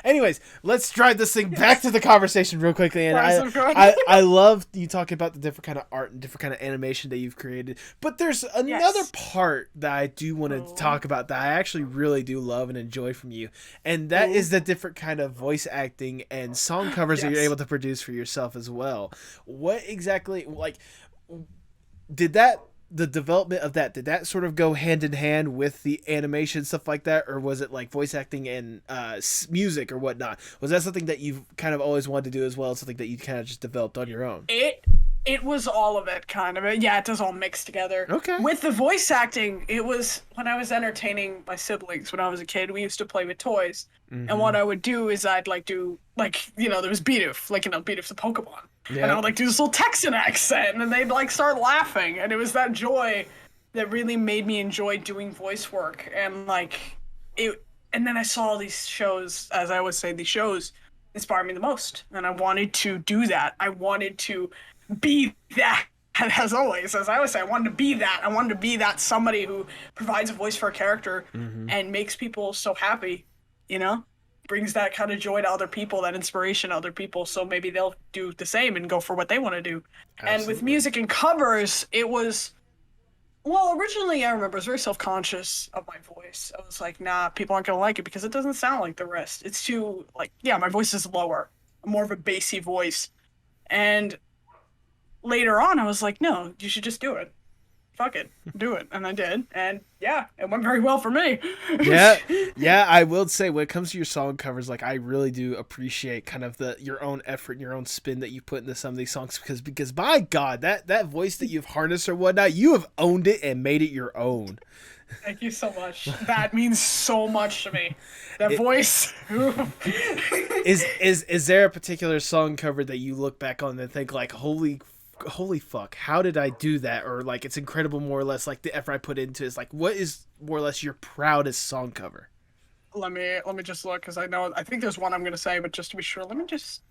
Anyways, let's drive this thing back to the conversation real quickly. And I love you talking about the different kind of art and different kind of animation that you've created. But there's another part that I do want to talk about that I actually really do love and enjoy from you. And that is the different kind of voice acting and song covers that you're able to produce for yourself as well. What exactly, like, the development of that, did that sort of go hand in hand with the animation, stuff like that? Or was it like voice acting and music or whatnot? Was that something that you've kind of always wanted to do as well? Something that you kind of just developed on your own? It was all of it, kind of. Yeah, it does all mix together. Okay. With the voice acting, it was when I was entertaining my siblings when I was a kid, we used to play with toys. Mm-hmm. And what I would do is I'd there was Bidoof, Bidoof's a Pokemon. Yeah. And I would do this little Texan accent, and then they'd start laughing, and it was that joy that really made me enjoy doing voice work. And and then I saw all these shows, as I always say, these shows inspire me the most, and I wanted to do that. I wanted to be that. As always, as I always say, I wanted to be that. I wanted to be that somebody who provides a voice for a character and makes people so happy, brings that kind of joy to other people, that inspiration to other people, so maybe they'll do the same and go for what they want to do. Absolutely. And with music and covers, it was, originally I remember I was very self-conscious of my voice. I was like, nah, people aren't going to like it because it doesn't sound like the rest. It's too, my voice is lower, more of a bassy voice. And later on, I was like, no, you should just do it. Fuck it, do it. And I did. And yeah, it went very well for me. Yeah, I will say when it comes to your song covers, I really do appreciate kind of your own effort and your own spin that you put into some of these songs because by God, that voice that you've harnessed or whatnot, you have owned it and made it your own. Thank you so much. That means so much to me. That voice. Is there a particular song cover that you look back on and think holy holy fuck, how did I do that? Or like, it's incredible, more or less, like the effort I put into it. Is like, what is more or less your proudest song cover? Let me just look, because I think there's one I'm gonna say, but just to be sure, let me just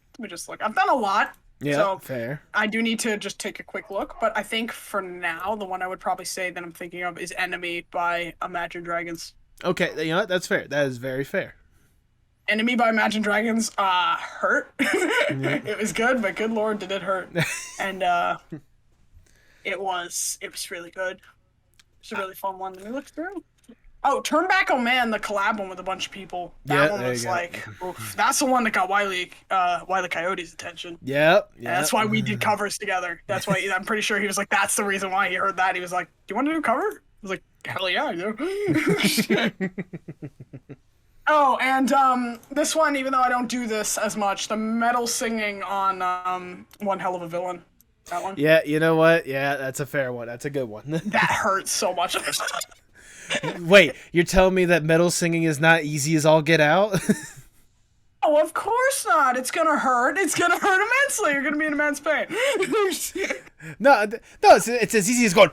look. I've done a lot. Yeah, so fair. I do need to just take a quick look, but I think for now, the one I would probably say that I'm thinking of is Enemy by Imagine Dragons. Okay, you know what? That's fair. That is very fair. Enemy by Imagine Dragons hurt. It was good, but good lord, did it hurt. And it was really good. It's a really fun one. Let me look through. Oh, Turn Back Oh Man, the collab one with a bunch of people. That one was like, oof, that's the one that got Wile E. Coyote's attention. Yep. And that's why we did covers together. That's why I'm pretty sure he was like, that's the reason why he heard that. He was like, do you want to do a cover? I was like, hell yeah, I do. Oh, and this one, even though I don't do this as much, the metal singing on One Hell of a Villain. That one. Yeah, you know what? Yeah, that's a fair one. That's a good one. That hurts so much. Wait, you're telling me that metal singing is not easy as all get out? Oh, of course not. It's gonna hurt. It's gonna hurt immensely. You're gonna be in immense pain. No, it's as easy as going.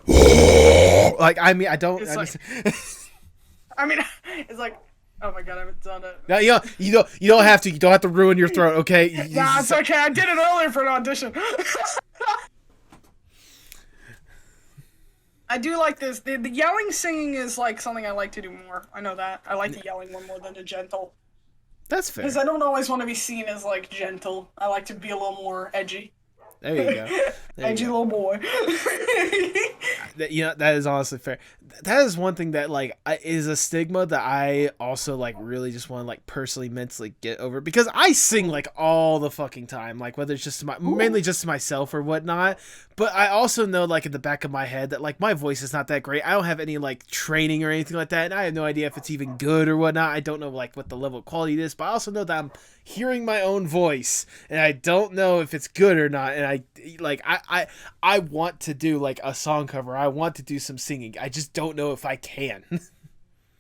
Like, I mean, I don't. It's like, I mean, it's like, oh my god, I haven't done it. No, you don't have to. You don't have to ruin your throat, okay? Nah, it's okay. I did it earlier for an audition. I do like this. The yelling singing is like something I like to do more. I know that. I like the yelling one more than the gentle. That's fair. Because I don't always want to be seen as like gentle. I like to be a little more edgy. There you go. Edgy little boy. That is honestly fair. That is one thing that like is a stigma that I also like really just want to like personally mentally get over, because I sing like all the fucking time, like whether it's just mainly just to myself or whatnot. But I also know like in the back of my head that like my voice is not that great. I don't have any like training or anything like that, and I have no idea if it's even good or whatnot. I don't know like what the level of quality it is, but I also know that I'm hearing my own voice and I don't know if it's good or not. And I want to do like a song cover. I want to do some singing. I just don't know if I can.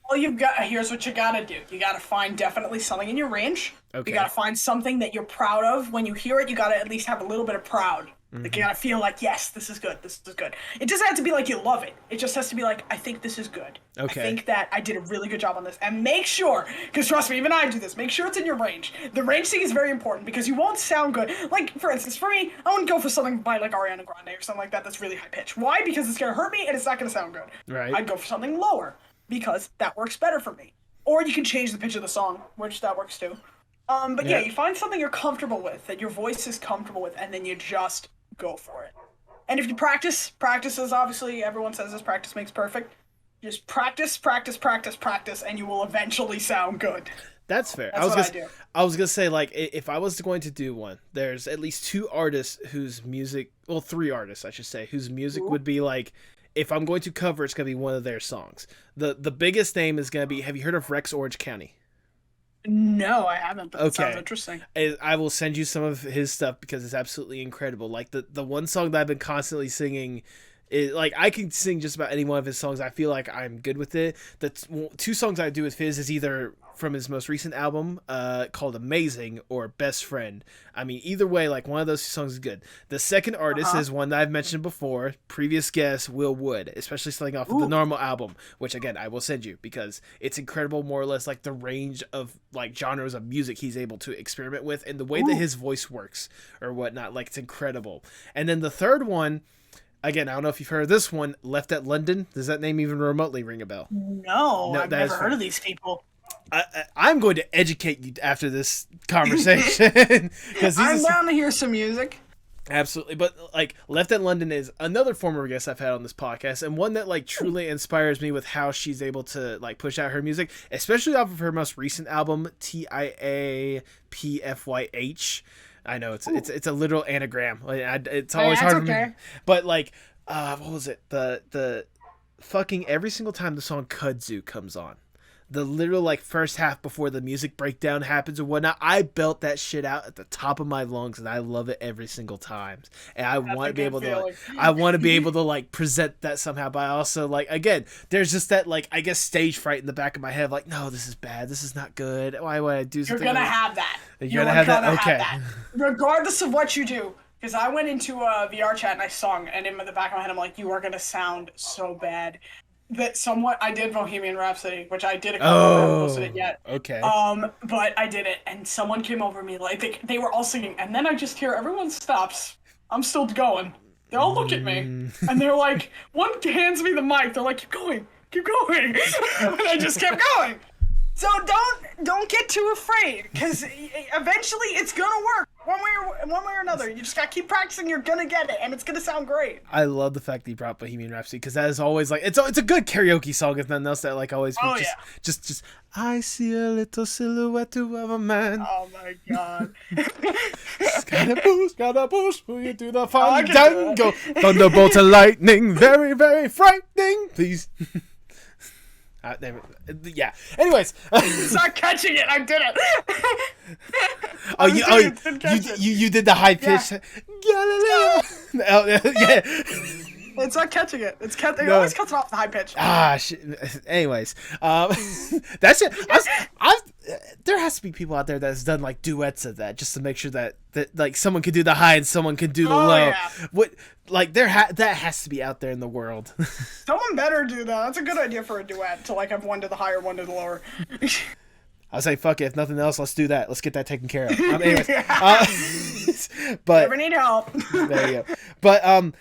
Well, here's what you gotta do. You gotta find definitely something in your range. Okay. You gotta find something that you're proud of. When you hear it, you gotta at least have a little bit of proud. Mm-hmm. Like, you gotta feel like, yes, this is good, this is good. It doesn't have to be like you love it. It just has to be like, I think this is good. Okay. I think that I did a really good job on this. And make sure, because trust me, even I do this, make sure it's in your range. The range thing is very important, because you won't sound good. Like, for instance, for me, I wouldn't go for something by like Ariana Grande or something like that that's really high pitched. Why? Because it's gonna hurt me and it's not gonna sound good. Right. I'd go for something lower, because that works better for me. Or you can change the pitch of the song, which that works too. But yeah, you find something you're comfortable with, that your voice is comfortable with, and then you just go for it. And if you practice is obviously, everyone says this, practice makes perfect. Just practice, and you will eventually sound good. That's fair. That's I was gonna say, like, if I was going to do one, there's at least two artists whose music, well, three artists, I should say, whose music would be like, if I'm going to cover, it's gonna be one of their songs. The biggest name is gonna be, have you heard of Rex Orange County? No, I haven't, but that sounds interesting. I will send you some of his stuff because it's absolutely incredible. Like the one song that I've been constantly singing is like, I can sing just about any one of his songs. I feel like I'm good with it. The two songs I do with his is either from his most recent album called Amazing or Best Friend. I mean, either way, like one of those two songs is good. The second artist is one that I've mentioned before, previous guest Will Wood, especially starting off with the normal album, which again I will send you because it's incredible, more or less like the range of like genres of music he's able to experiment with and the way that his voice works or whatnot. Like, it's incredible. And then the third one, again, I don't know if you've heard of this one, Left at London. Does that name even remotely ring a bell? No, I've never heard of these people. I'm going to educate you after this conversation. I'm down to hear some music. Absolutely. But like, Left at London is another former guest I've had on this podcast, and one that like truly inspires me with how she's able to like push out her music, especially off of her most recent album, TIAPFYH. I know it's a literal anagram. Like, it's always hard for me. But like, what was it? The fucking every single time the song Kudzu comes on, the literal like first half before the music breakdown happens or whatnot, I belt that shit out at the top of my lungs, and I love it every single time. And I want to be able to, I want to be able to like present that somehow. But I also like, again, there's just that like, I guess, stage fright in the back of my head, like, no, this is bad, this is not good. Why would I do something? You're gonna have that. You're gonna have that. Okay. Regardless of what you do, Because I went into a VR chat and I sung, and in the back of my head, I'm like, you are going to sound so bad. That somewhat, I did Bohemian Rhapsody, which I did a cover, I haven't posted it yet. Okay. But I did it, and someone came over me, like, they were all singing, and then I just hear everyone stops. I'm still going. They all look at me, and they're like, one hands me the mic, they're like, keep going, and I just kept going. So don't get too afraid, because eventually it's gonna work one way or another. You just gotta keep practicing. You're gonna get it, and it's gonna sound great. I love the fact that you brought Bohemian Rhapsody, because that is always like it's a good karaoke song, if nothing else. That like always just I see a little silhouette of a man. Oh my god! Scaramouche, will you do the fandango? Thunderbolts and lightning, very very frightening. Please. Yeah. Anyways, it's not catching it. I did it. You did the high pitch. Yeah. Yeah. It's not catching it. It always cuts it off the high pitch. Shit. Anyways, that's it. There has to be people out there that's done like duets of that, just to make sure that like someone can do the high and someone can do the low. Yeah. What like that has to be out there in the world. Someone better do that. That's a good idea for a duet, to like have one to the higher, one to the lower. I was like, fuck it. If nothing else, let's do that. Let's get that taken care of. Anyways, but never need help. There you go. But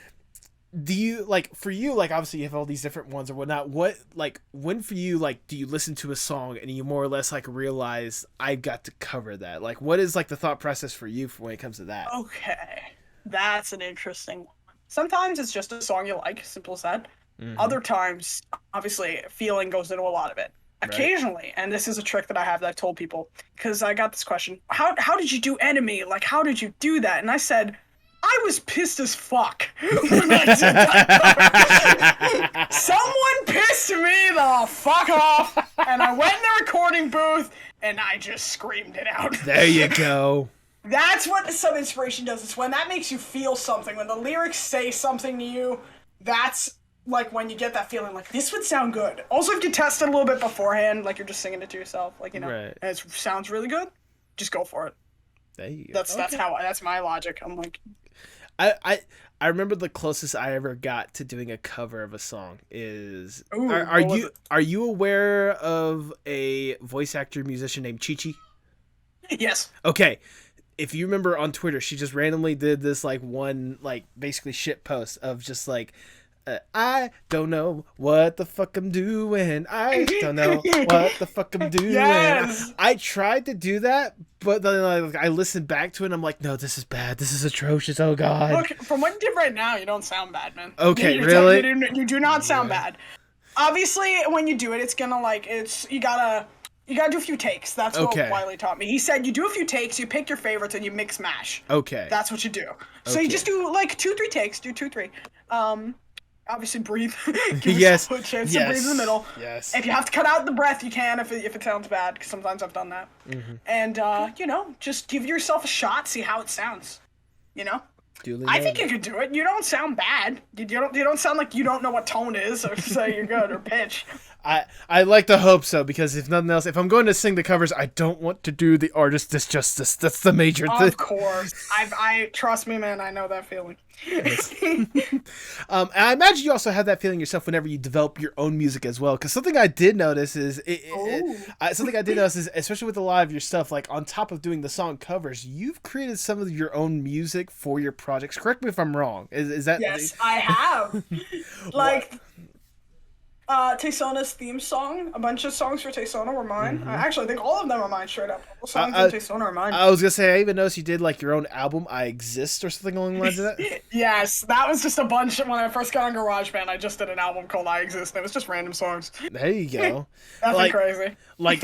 do you like, for you, like obviously you have all these different ones or whatnot, what like when for you, like do you listen to a song and you more or less like realize I got to cover that? Like what is like the thought process for you for when it comes to that? Okay, that's an interesting one. Sometimes it's just a song you like, simple as that. Other times, obviously, feeling goes into a lot of it. Occasionally, and this is a trick that I have that I've told people, because I got this question, how did you do Enemy? Like, how did you do that? And I said, I was pissed as fuck when I did that. Someone pissed me the fuck off, and I went in the recording booth, and I just screamed it out. There you go. That's what some inspiration does. It's when that makes you feel something. When the lyrics say something to you, that's like when you get that feeling like, this would sound good. Also, if you test it a little bit beforehand, like you're just singing it to yourself, like, you know, and it sounds really good, just go for it. There you go. That's my logic. I'm like... I remember the closest I ever got to doing a cover of a song is... Ooh, are you aware of a voice actor musician named Chi-Chi? Yes. Okay. If you remember on Twitter, she just randomly did this like one like basically shit post of just like, I don't know what the fuck I'm doing. I don't know what the fuck I'm doing. Yes. I tried to do that, but then I listened back to it and I'm like, no, this is bad. This is atrocious. Oh God. Look, from what you did right now, you don't sound bad, man. Okay, really? You do not sound bad. Obviously, when you do it, it's gonna you gotta do a few takes. That's what Wiley taught me. He said you do a few takes, you pick your favorites, and you mix mash. Okay. That's what you do. So you just do like 2-3 takes. Do 2-3. Obviously breathe. Give yourself a chance to breathe in the middle. Yes. If you have to cut out the breath, you can if it sounds bad, because sometimes I've done that. And you know, just give yourself a shot, see how it sounds. You know? I think you could do it. You don't sound bad. You don't sound like you don't know what tone is or say you're good or pitch. I like to hope so, because if nothing else, if I'm going to sing the covers, I don't want to do the artist disjustice. That's the major thing. Of course. I trust me, man. I know that feeling. And I imagine you also have that feeling yourself whenever you develop your own music as well. Because something I did notice is, especially with a lot of your stuff, like on top of doing the song covers, you've created some of your own music for your projects. Correct me if I'm wrong. Is that? Yes, I have. Like. taesonas theme song. A bunch of songs for Taesona were mine. Actually, I think all of them are mine, straight up. All songs in Taesona are mine. I was gonna say, I even noticed you did like your own album, I Exist, or something along the lines of that. Yes, that was just a bunch. When I first got on GarageBand, I just did an album called I Exist. It was just random songs. There you go. Nothing crazy. Like,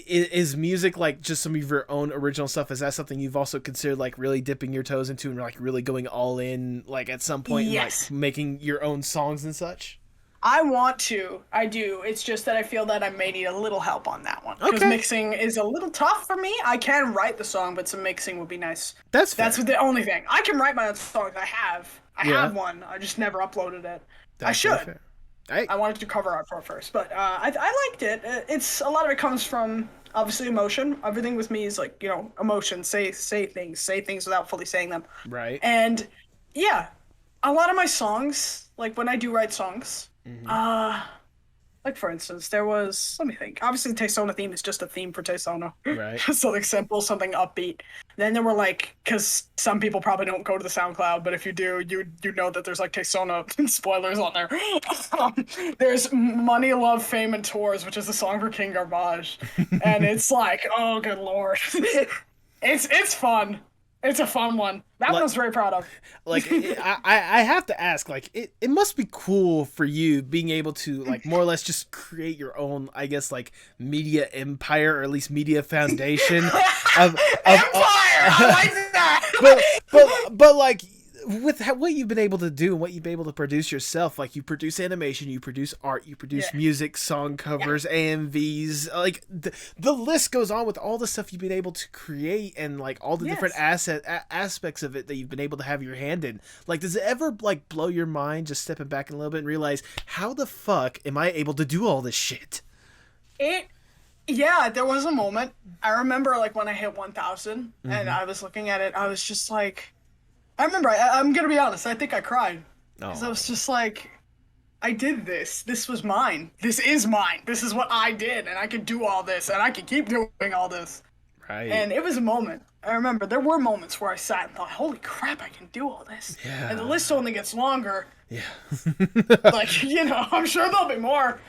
is music like just some of your own original stuff? Is that something you've also considered like really dipping your toes into and like really going all in, like at some point, Yes. and, like making your own songs and such? I want to. I do. It's just that I feel that I may need a little help on that one. Because mixing is a little tough for me. I can write the song, but some mixing would be nice. That's fair. That's the only thing. I can write my own songs. I have one. I just never uploaded it. I should. I wanted to do cover art for it first, but I liked it. It's a lot of it comes from obviously emotion. Everything with me is like, emotion. Say things without fully saying them. Right. And yeah, a lot of my songs, like when I do write songs, like for instance, there was, let me think. Obviously, the Taesona theme is just a theme for Taesona. Right. Something simple, something upbeat. Then there were like, because some people probably don't go to the SoundCloud, but if you do, you know that there's like Taesona spoilers on there. There's Money, Love, Fame, and Tours, which is a song for King Garbage, and it's like, oh good lord, it's fun. It's a fun one. That one I was very proud of. Like, I have to ask, like, it must be cool for you being able to, like, more or less just create your own, I guess, like, media empire, or at least media foundation of empire! I like that! But like, with what you've been able to do and what you've been able to produce yourself, like, you produce animation, you produce art, you produce music, song covers, AMVs, like, the list goes on with all the stuff you've been able to create and, like, all the different aspects of it that you've been able to have your hand in. Like, does it ever, like, blow your mind just stepping back a little bit and realize, how the fuck am I able to do all this shit? Yeah, there was a moment. I remember, like, when I hit 1,000 and I was looking at it, I was just like, I remember, I'm gonna be honest, I think I cried. Because I was just like, I did this. This was mine. This is mine. This is what I did, and I could do all this, and I could keep doing all this. Right. And it was a moment. I remember there were moments where I sat and thought, holy crap, I can do all this. Yeah. And the list only gets longer. Yeah. Like, I'm sure there'll be more.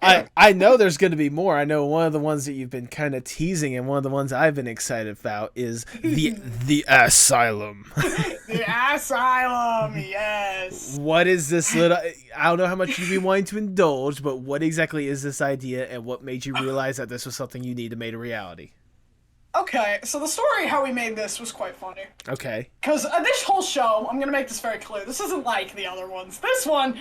I know there's going to be more. I know one of the ones that you've been kind of teasing, and one of the ones I've been excited about is the Asylum. The Asylum, yes. What is this little... I don't know how much you've been wanting to indulge, but what exactly is this idea, and what made you realize that this was something you need to make a reality? Okay, so the story how we made this was quite funny. Okay. Because this whole show, I'm gonna make this very clear, this isn't like the other ones. This one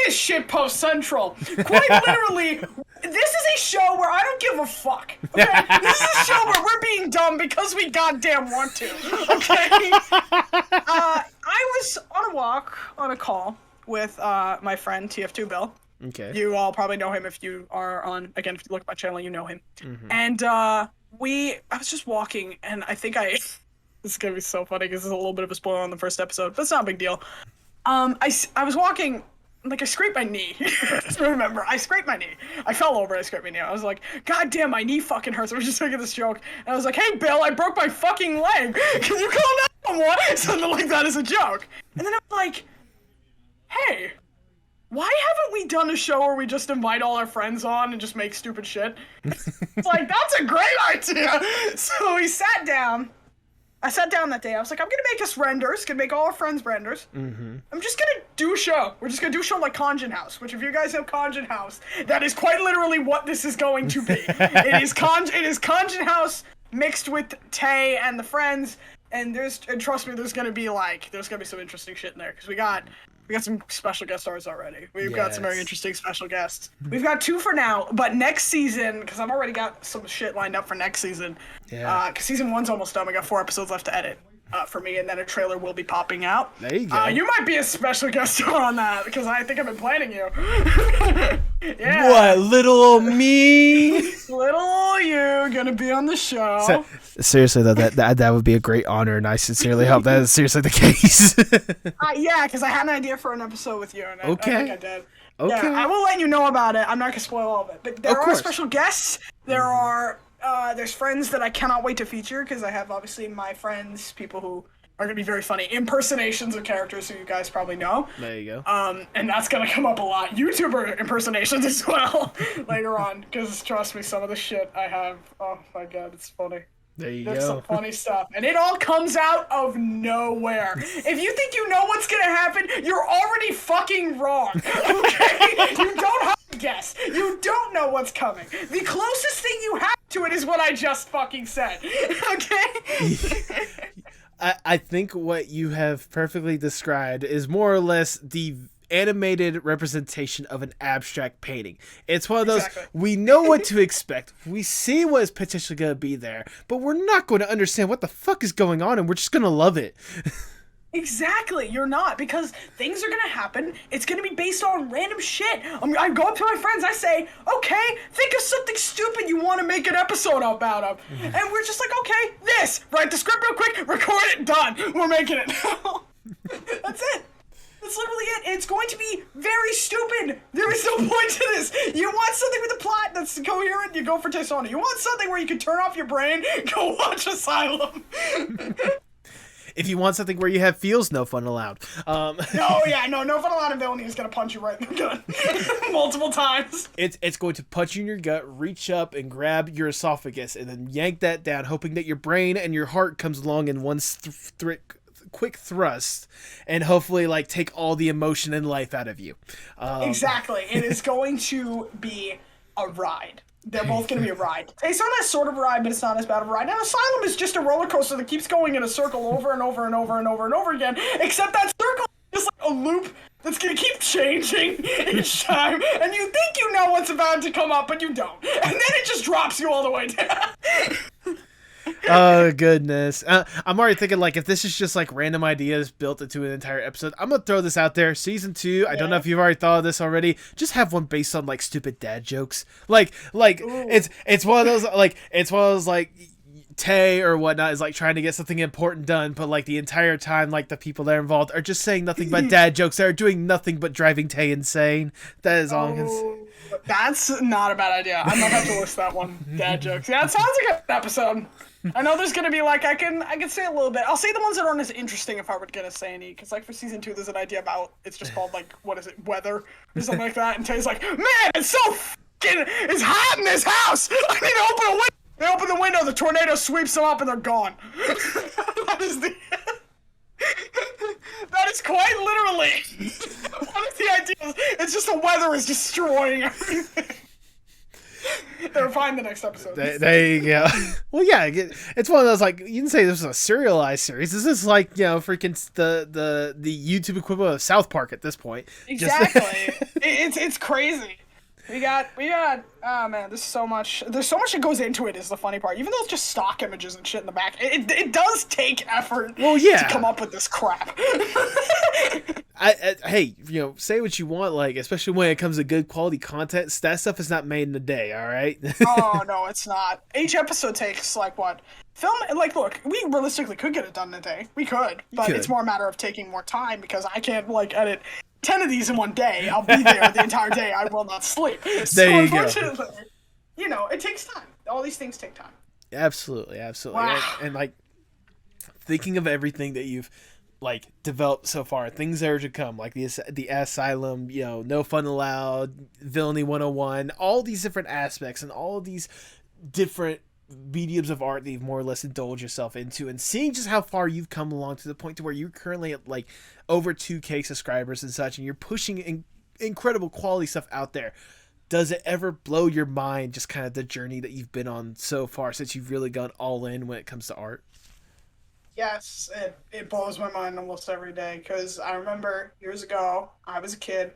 is shitpost central. Quite literally, this is a show where I don't give a fuck. Okay? This is a show where we're being dumb because we goddamn want to. Okay? I was on a walk, on a call with my friend TF2 Bill. Okay. You all probably know him if you are on, again, if you look at my channel, you know him. And I was just walking, and I think this is gonna be so funny because it's a little bit of a spoiler on the first episode, but it's not a big deal. I was walking, like, I scraped my knee. Remember, I scraped my knee. I fell over, I scraped my knee. I was like, God damn, my knee fucking hurts. I was just making this joke, and I was like, hey, Bill, I broke my fucking leg. Can you call 911? Something like that as a joke. And then I'm like, hey, why haven't we done a show where we just invite all our friends on and just make stupid shit? It's like, that's a great idea. So we sat down. I sat down that day. I was like, I'm going to make us renders. Gonna make all our friends renders. I'm just going to do a show. We're just going to do a show like Conjun House, which if you guys know Conjun House, that is quite literally what this is going to be. It is Conjun House mixed with Tay and the friends. And trust me, there's going to be some interesting shit in there. Because we got some special guest stars already. We've got some very interesting special guests. We've got 2 for now, but next season, because I've already got some shit lined up for next season. Yeah. Because season 1's almost done. We got 4 episodes left to edit for me, and then a trailer will be popping out. There you go. You might be a special guest star on that, because I think I've been planning you. Yeah. What, little old me? Little old you gonna be on the show. Seriously though, that would be a great honor, and I sincerely hope that is seriously the case. Yeah, because I had an idea for an episode with you, and I think I did. Okay. Yeah, I will let you know about it. I'm not gonna spoil all of it, but there are special guests. There are there's friends that I cannot wait to feature, because I have obviously my friends, people who are gonna be very funny impersonations of characters who you guys probably know. There you go. And that's gonna come up a lot. YouTuber impersonations as well later on, because trust me, some of the shit I have. Oh my god, it's funny. There's some funny stuff. And it all comes out of nowhere. If you think you know what's gonna happen, you're already fucking wrong. Okay? You don't have to guess. You don't know what's coming. The closest thing you have to it is what I just fucking said. Okay? I think what you have perfectly described is more or less the animated representation of an abstract painting. It's one of those, we know what to expect, we see what is potentially going to be there, but we're not going to understand what the fuck is going on, and we're just going to love it. Exactly, you're not, because things are gonna happen. It's gonna be based on random shit. I go up to my friends, I say, okay, think of something stupid you want to make an episode about of. And we're just like, okay, this. Write the script real quick, record it, done. We're making it. That's it. That's literally it. It's going to be very stupid. There is no point to this. You want something with a plot that's coherent, you go for taesonas. You want something where you can turn off your brain, go watch Asylum. If you want something where you have feels, no fun allowed. No fun allowed in villainy is gonna punch you right in the gut multiple times. It's going to punch you in your gut, reach up and grab your esophagus, and then yank that down, hoping that your brain and your heart comes along in one quick thrust, and hopefully like take all the emotion and life out of you. Exactly. It is going to be a ride. They're both going to be a ride. Taesona is sort of a ride, but it's not as bad of a ride. And Asylum is just a roller coaster that keeps going in a circle over and over and over and over and over again, except that circle is like a loop that's going to keep changing each time, and you think you know what's about to come up, but you don't. And then it just drops you all the way down. Oh goodness. I'm already thinking like if this is just like random ideas built into an entire episode, I'm gonna throw this out there. Season 2, I don't know if you've already thought of this already, just have one based on like stupid dad jokes. Like it's one of those like Tay or whatnot is like trying to get something important done, but like the entire time like the people that are involved are just saying nothing but dad jokes. They're doing nothing but driving Tay insane. That is all. That's not a bad idea. I might have to list that one. Dad jokes. Yeah, it sounds like an episode. I know there's gonna be like I can say a little bit. I'll say the ones that aren't as interesting if I were gonna say any, because like for season 2 there's an idea about it's just called like what is it, weather or something like that, and Tay's like, man, it's so it's hot in this house. I need to open a window. They open the window, the tornado sweeps them up, and they're gone. That is that is quite literally one of the ideas. It's just the weather is destroying everything. They're fine the next episode. There you go. Well, yeah, it's one of those like you can say this is a serialized series. This is like freaking the YouTube equivalent of South Park at this point. Exactly. It's crazy. We got oh man, there's so much that goes into it is the funny part. Even though it's just stock images and shit in the back, it does take effort to come up with this crap. Hey, say what you want, like, especially when it comes to good quality content, that stuff is not made in a day, all right? Oh, no, it's not. Each episode takes, like, what? Film, like, look, we realistically could get it done in a day. We could, but it's more a matter of taking more time because I can't, like, edit 10 of these in one day. I'll be there the entire day. I will not sleep. There you go. Unfortunately, it takes time. All these things take time. Absolutely. Wow. And like, thinking of everything that you've, like, developed so far, things that are to come, like the Asylum, No Fun Allowed, Villainy 101, all these different aspects and all of these different mediums of art that you've more or less indulged yourself into, and seeing just how far you've come along to the point to where you're currently at like over 2K subscribers and such, and you're pushing incredible quality stuff out there. Does it ever blow your mind just kind of the journey that you've been on so far since you've really gone all in when it comes to art? Yes, it blows my mind almost every day, because I remember years ago I was a kid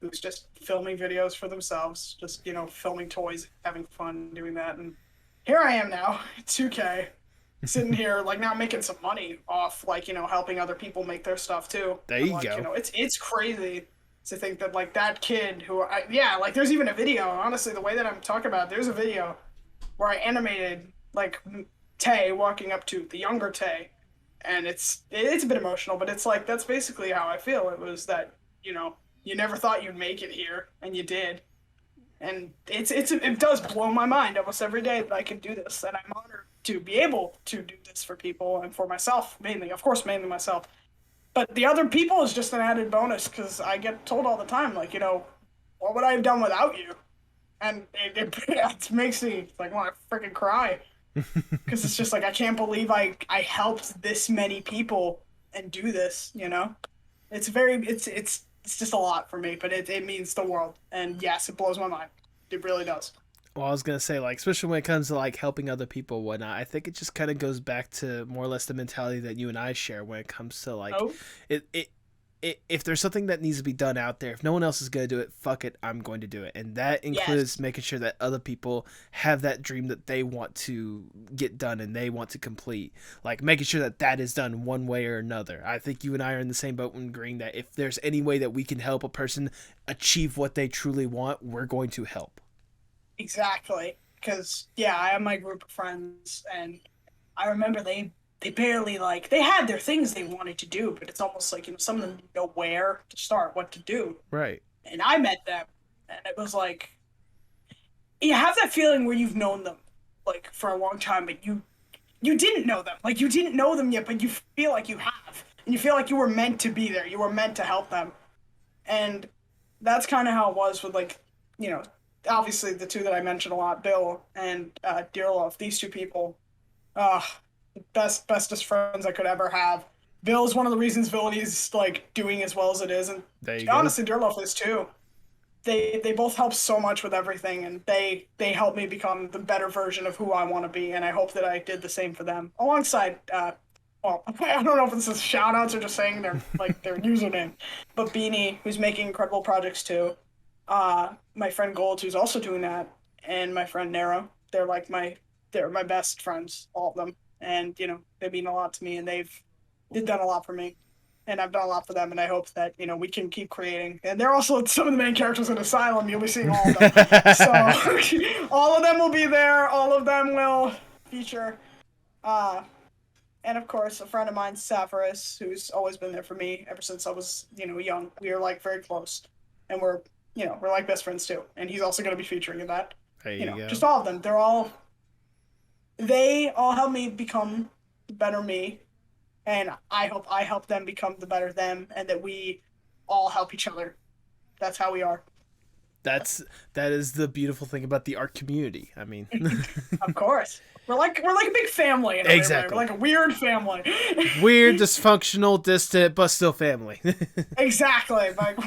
who was just filming videos for themselves, just filming toys, having fun doing that, and here I am now, 2K, sitting here, like, now making some money off, like, helping other people make their stuff, too. There you go. It's crazy to think that, like, that kid who, like, there's even a video, honestly, the way that I'm talking about it, there's a video where I animated, like, Tay walking up to the younger Tay, and it's a bit emotional, but it's, like, that's basically how I feel. It was that, you never thought you'd make it here, and you did. And it does blow my mind almost every day that I can do this, and I'm honored to be able to do this for people and for myself, mainly myself. But the other people is just an added bonus, because I get told all the time, like, what would I have done without you? And it makes me, like, want to freaking cry. Because it's just like, I can't believe I helped this many people and do this, It's just a lot for me, but it means the world. And yes, it blows my mind. It really does. Well, I was going to say, like, especially when it comes to, like, helping other people and whatnot, I think it just kind of goes back to more or less the mentality that you and I share when it comes to, like, it if there's something that needs to be done out there, if no one else is going to do it, fuck it, I'm going to do it. And that includes making sure that other people have that dream that they want to get done and they want to complete. Like making sure that that is done one way or another. I think you and I are in the same boat when agreeing that if there's any way that we can help a person achieve what they truly want, we're going to help. Exactly. Because, yeah, I have my group of friends, and I remember they barely, like, they had their things they wanted to do, but it's almost like, some of them didn't know where to start, what to do. Right. And I met them, and it was like, you have that feeling where you've known them, like, for a long time, but you didn't know them. Like, you didn't know them yet, but you feel like you have. And you feel like you were meant to be there. You were meant to help them. And that's kind of how it was with, like, obviously the two that I mentioned a lot, Bill and Dearlove, these two people. Bestest friends I could ever have. Bill's one of the reasons Villainy is like doing as well as it is, and honestly, Dearlove is too. They both help so much with everything, and they help me become the better version of who I want to be, and I hope that I did the same for them. Alongside, well, I don't know if this is shout outs or just saying their username, but Beanie, who's making incredible projects too. My friend Gold, who's also doing that, and my friend Nero. They're my best friends, all of them. And, they mean a lot to me, and they've done a lot for me. And I've done a lot for them, and I hope that, we can keep creating. And they're also some of the main characters in Asylum. You'll be seeing all of them. So all of them will be there. All of them will feature. And, of course, a friend of mine, Sapphirus, who's always been there for me ever since I was, young. We are, like, very close. And we're like best friends, too. And he's also going to be featuring in that. There you go. Just all of them. They all help me become the better me, and I hope I help them become the better them, and that we all help each other. That's how we are. That is the beautiful thing about the art community. I mean, of course. We're like a big family. Exactly. We're like a weird family. Weird, dysfunctional, distant, but still family. Exactly. Like,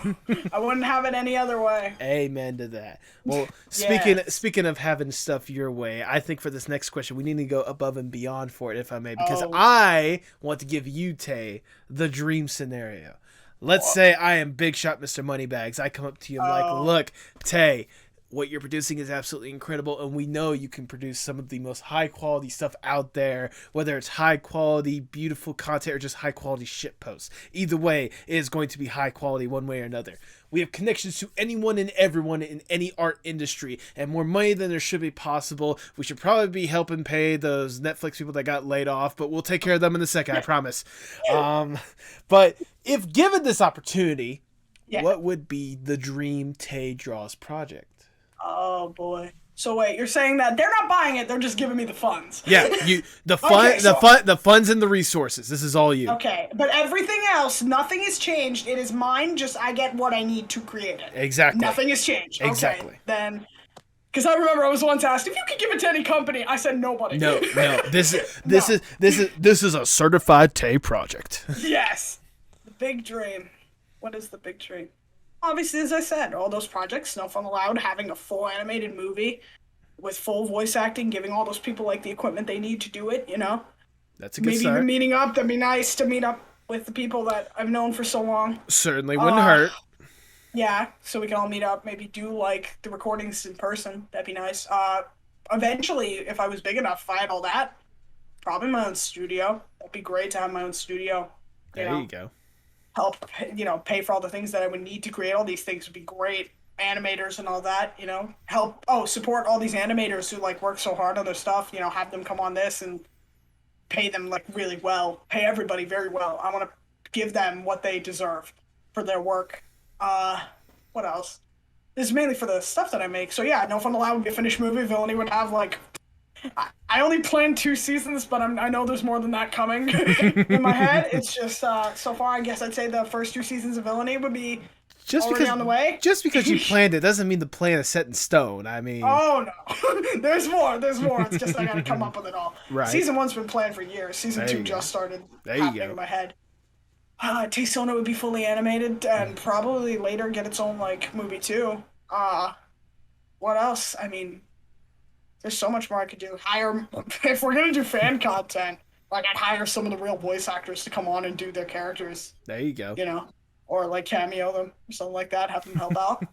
I wouldn't have it any other way. Amen to that. Well, Yes. speaking of having stuff your way, I think for this next question, we need to go above and beyond for it, if I may, because I want to give you, Tay, the dream scenario. Let's say I am Big Shot Mr. Moneybags. I come up to you and like, look, Tay, what you're producing is absolutely incredible, and we know you can produce some of the most high-quality stuff out there, whether it's high-quality, beautiful content, or just high-quality shit posts. Either way, it is going to be high-quality one way or another. We have connections to anyone and everyone in any art industry, and more money than there should be possible. We should probably be helping pay those Netflix people that got laid off, but we'll take care of them in a second, I promise. But if given this opportunity, what would be the dream Tae Draws project? Oh boy. So wait, you're saying that they're not buying it, they're just giving me the funds. Yeah, the funds and the resources. This is all you. Okay, but everything else, nothing has changed. It is mine, just I get what I need to create it. Exactly. Nothing has changed. Exactly. Okay, then because I remember I was once asked if you could give it to any company. I said nobody. No. This is a certified Tay project. Yes. The big dream. What is the big dream? Obviously, as I said, all those projects, No Fun Allowed, having a full animated movie with full voice acting, giving all those people like the equipment they need to do it, That's a good Maybe start. even meeting up. That'd be nice to meet up with the people that I've known for so long. Certainly wouldn't hurt. Yeah, so we can all meet up, maybe do like the recordings in person. That'd be nice. Eventually, if I was big enough, if I had all that, probably my own studio. That'd be great to have my own studio. There you go. Help, pay for all the things that I would need to create all these things would be great. Animators and all that, help. Support all these animators who like work so hard on their stuff. Have them come on this and pay them like really well. Pay everybody very well. I want to give them what they deserve for their work. What else? This is mainly for the stuff that I make. So yeah, No Fun Allowed would be a finished movie. Villainy would have like. I only planned 2 seasons, but I know there's more than that coming in my head. It's just, so far, I guess I'd say the first 2 seasons of Villainy would be already on the way. Just because you planned it doesn't mean the plan is set in stone. I mean... Oh, no. There's more. It's just I gotta come up with it all. Right. Season 1's been planned for years. Season 2 just started happening in my head. Taesona would be fully animated and probably later get its own, like, movie, too. What else? I mean... There's so much more I could do. If we're gonna do fan content, like I'd hire some of the real voice actors to come on and do their characters. There you go. or like cameo them or something like that, have them help out.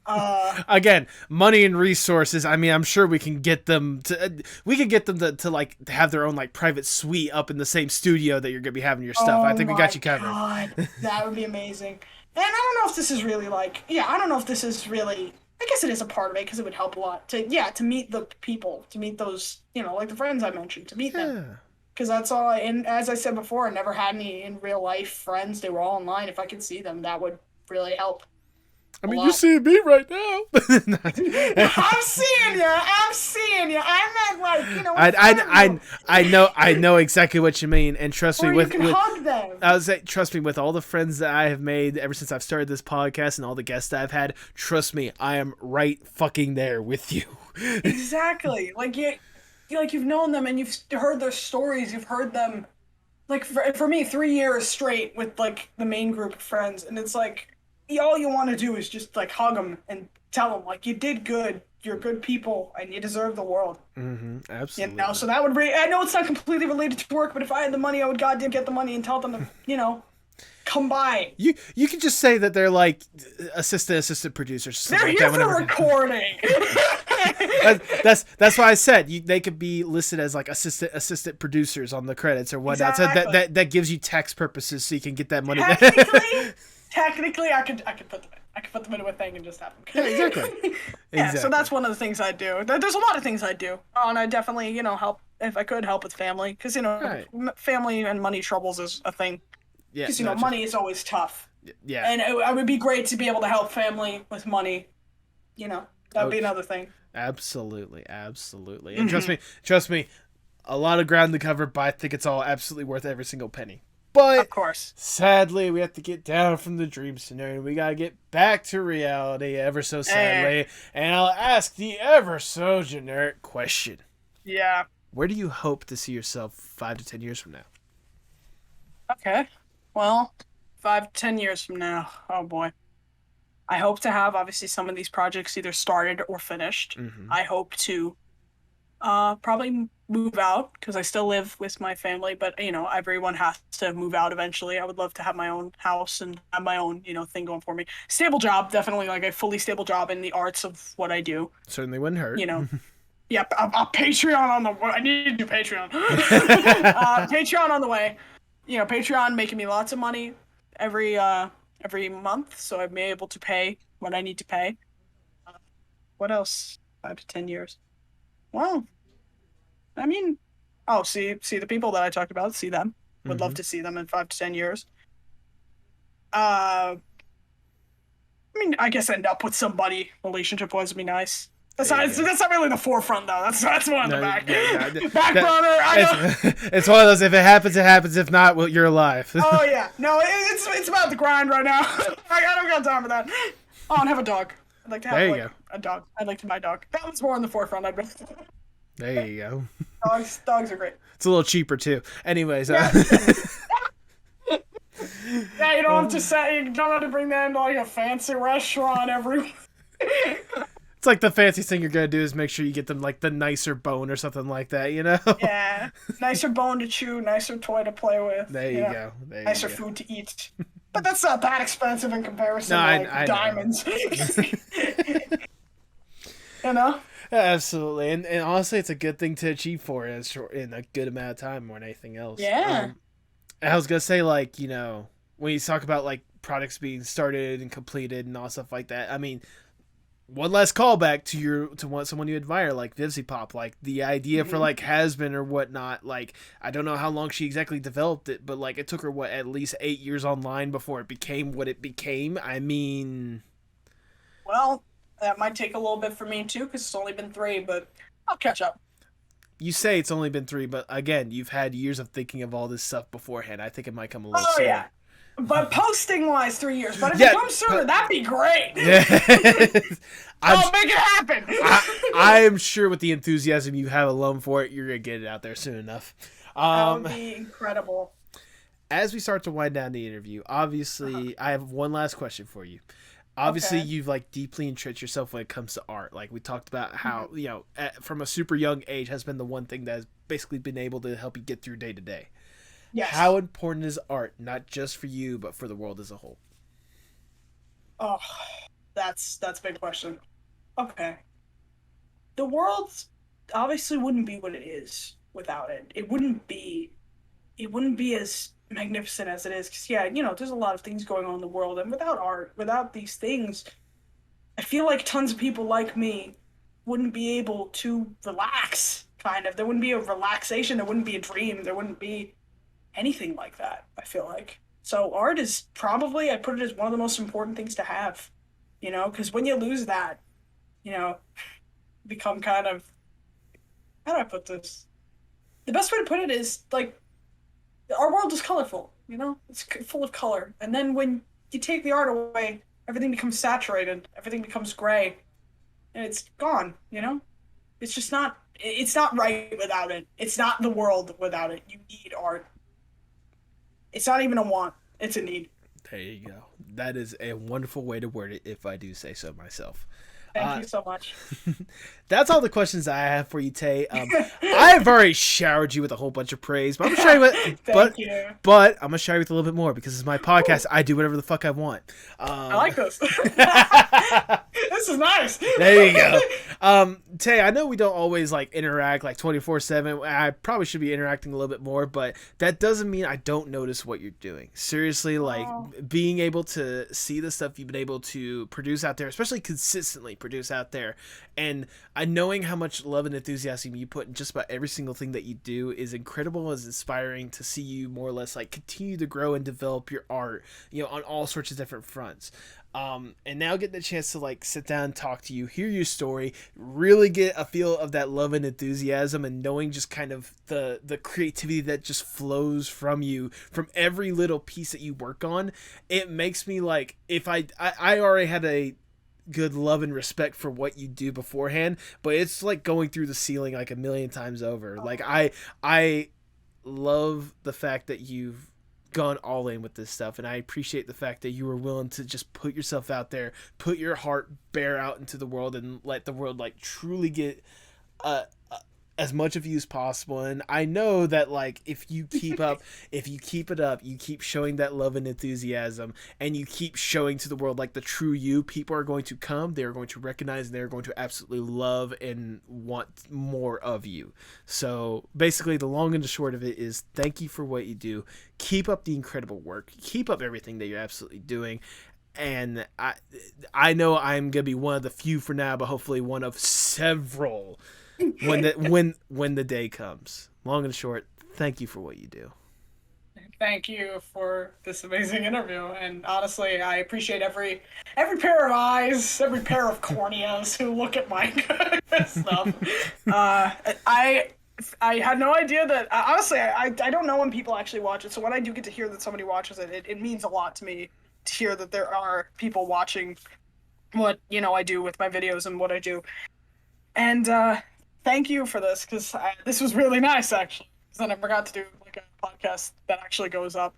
Again, money and resources. I mean, I'm sure we can get them to. We could get them to like to have their own like private suite up in the same studio that you're gonna be having your stuff. I think we got you covered. God, that would be amazing. And I don't know if this is really like, I don't know if this is really. I guess it is a part of it because it would help a lot to meet the people, to meet those, like the friends I mentioned, to meet them. Because that's all. And as I said before, I never had any in real life friends. They were all online. If I could see them, that would really help. I mean, you're seeing me right now. I'm seeing you. I meant like, I know exactly what you mean, and trust me, hug them. I would say, trust me, with all the friends that I have made ever since I've started this podcast and all the guests that I've had, trust me, I am right fucking there with you. Exactly, you've known them and you've heard their stories. You've heard them, like for me, 3 years straight with like the main group of friends, and it's like. All you want to do is just like hug them and tell them like you did good, you're good people, and you deserve the world. Mm-hmm, absolutely. So that would be. I know it's not completely related to work, but if I had the money, I would goddamn get the money and tell them to, come by. You could just say that they're like assistant producers. They're here for recording. That's why I said they could be listed as like assistant producers on the credits or whatnot. Exactly. So that gives you tax purposes, so you can get that money. Technically, I could put them in. I could put them into a thing and just have them. Yeah, exactly. So that's one of the things I do. There's a lot of things I do. And I definitely, help, if I could, help with family. Because, family and money troubles is a thing. Yeah. Because, money is always tough. Yeah. And it would be great to be able to help family with money. That would be another thing. Absolutely. And trust me, a lot of ground to cover, but I think it's all absolutely worth every single penny. But of course, sadly, we have to get down from the dream scenario. We gotta get back to reality, ever so sadly. And I'll ask the ever so generic question. Yeah. Where do you hope to see yourself 5 to 10 years from now? Okay. Well, 5 to 10 years from now. Oh boy. I hope to have obviously some of these projects either started or finished. Mm-hmm. I hope to probably move out because I still live with my family, but everyone has to move out eventually. I would love to have my own house and have my own thing going for me. Stable job, definitely, like a fully stable job in the arts of what I do. Certainly wouldn't hurt. Yep. A Patreon on the way. I need to do Patreon. Patreon on the way. Patreon making me lots of money every month, so I'm able to pay what I need to pay. What else? 5 to 10 years. Well, I mean, see the people that I talked about, see them. Would love to see them in 5 to 10 years. I guess end up with somebody relationship-wise would be nice. That's not really the forefront, though. That's more in the back. Back burner. It's one of those, if it happens, it happens. If not, well, you're alive. Oh, yeah. No, it's about the grind right now. I don't got time for that. Oh, and have a dog. I'd like to have a dog. I'd like to buy a dog. That was more in the forefront. There you go. Dogs are great. It's a little cheaper too. Anyways, yeah, you don't have to bring that into like a fancy restaurant every. It's like the fanciest thing you're gonna do is make sure you get them like the nicer bone or something like that, Yeah, nicer bone to chew, nicer toy to play with. There you go. Nicer food to eat. But that's not that expensive in comparison to I diamonds. Absolutely, and honestly, it's a good thing to achieve for in a good amount of time more than anything else. Yeah. I was gonna say, like, when you talk about like products being started and completed and all stuff like that, I mean, one last callback to someone you admire, like Vivzy Pop, like the idea for like Hazbin or whatnot. Like, I don't know how long she exactly developed it, but like it took her at least 8 years online before it became what it became. I mean, well, that might take a little bit for me too, because it's only been 3, but I'll catch up. You say it's only been 3, but again, you've had years of thinking of all this stuff beforehand. I think it might come a little sooner. Yeah. But posting-wise, 3 years. But if it comes sooner, that'd be great. Yeah. I'll make it happen. I am sure with the enthusiasm you have alone for it, you're going to get it out there soon enough. That would be incredible. As we start to wind down the interview, obviously, I have one last question for you. Obviously, you've like deeply entrenched yourself when it comes to art. Like we talked about how, from a super young age has been the one thing that has basically been able to help you get through day to day. Yes. How important is art, not just for you, but for the world as a whole? Oh, that's a big question. Okay. The world obviously wouldn't be what it is without it. It wouldn't be as magnificent as it is because yeah, there's a lot of things going on in the world, and without art, without these things, I feel like tons of people like me wouldn't be able to relax. Kind of, there wouldn't be a relaxation, there wouldn't be a dream, there wouldn't be anything like that. I feel like so art is probably, I put it as one of the most important things to have. Because when you lose that, you know, become kind of, how do I put this? The best way to put it is like our world is colorful. It's full of color, and then when you take the art away, everything becomes saturated, everything becomes gray, and it's gone. It's just not. It's not right without it. It's not the world without it. You need art. It's not even a want. It's a need. There you go. That is a wonderful way to word it, if I do say so myself. Thank you so much. That's all the questions I have for you, Tay. I've already showered you with a whole bunch of praise, but I'm gonna shower you with, Thank you. But I'm gonna shower you with a little bit more because it's my podcast. I do whatever the fuck I want. I like this. This is nice. There you go. Tay, I know we don't always like interact like 24/7. I probably should be interacting a little bit more, but that doesn't mean I don't notice what you're doing. Seriously, like being able to see the stuff you've been able to produce out there, especially consistently produce out there, and knowing how much love and enthusiasm you put in just about every single thing that you do is incredible. Is inspiring to see you more or less like continue to grow and develop your art, on all sorts of different fronts. And now getting the chance to like sit down and talk to you, hear your story, really get a feel of that love and enthusiasm, and knowing just kind of the creativity that just flows from you from every little piece that you work on. It makes me like, if I already had a good love and respect for what you do beforehand, but it's like going through the ceiling like a million times over. Like I love the fact that you've gone all in with this stuff, and I appreciate the fact that you were willing to just put yourself out there, put your heart bare out into the world, and let the world like truly get as much of you as possible. And I know that like if you keep it up, you keep showing that love and enthusiasm, and you keep showing to the world like the true you, people are going to come, they're going to recognize, and they're going to absolutely love and want more of you. So basically the long and the short of it is thank you for what you do. Keep up the incredible work, keep up everything that you're absolutely doing. And I know I'm gonna be one of the few for now, but hopefully one of several when the day comes. Long and short, thank you for what you do. Thank you for this amazing interview, and honestly, I appreciate every pair of eyes, every pair of corneas who look at my stuff. I had no idea that. Honestly, I don't know when people actually watch it, so when I do get to hear that somebody watches it, it means a lot to me to hear that there are people watching what I do with my videos and what I do. And thank you for this, because this was really nice, actually, because I never got to do like a podcast that actually goes up.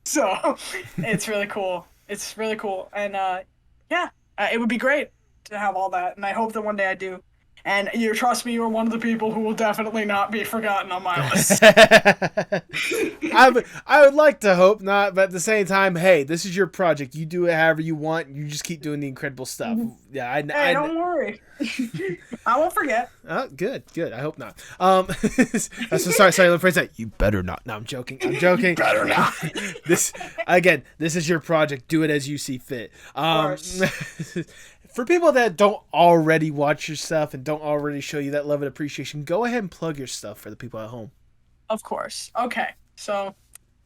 So it's really cool. It's really cool. And it would be great to have all that. And I hope that one day I do. And trust me, you're one of the people who will definitely not be forgotten on my list. I would like to hope not, but at the same time, hey, this is your project. You do it however you want. You just keep doing the incredible stuff. Yeah, don't worry. I won't forget. Good. I hope not. Sorry. Let me phrase that. You better not. No, I'm joking. Better not. This is your project. Do it as you see fit. Of course. For people that don't already watch your stuff and don't already show you that love and appreciation, go ahead and plug your stuff for the people at home. Of course. Okay. So,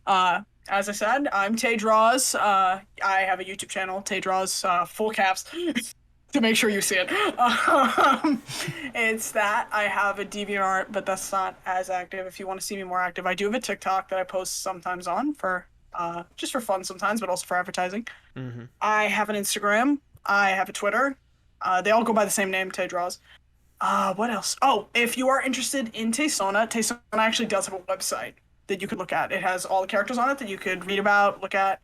as I said, I'm Tae Draws. I have a YouTube channel, Tae Draws, full caps, to make sure you see it. It's that. I have a DeviantArt, but that's not as active. If you want to see me more active, I do have a TikTok that I post sometimes on for just for fun sometimes, but also for advertising. Mm-hmm. I have an Instagram. I have a Twitter. They all go by the same name, Tae Draws. What else? Oh, if you are interested in Taesona actually does have a website that you could look at. It has all the characters on it that you could read about, look at.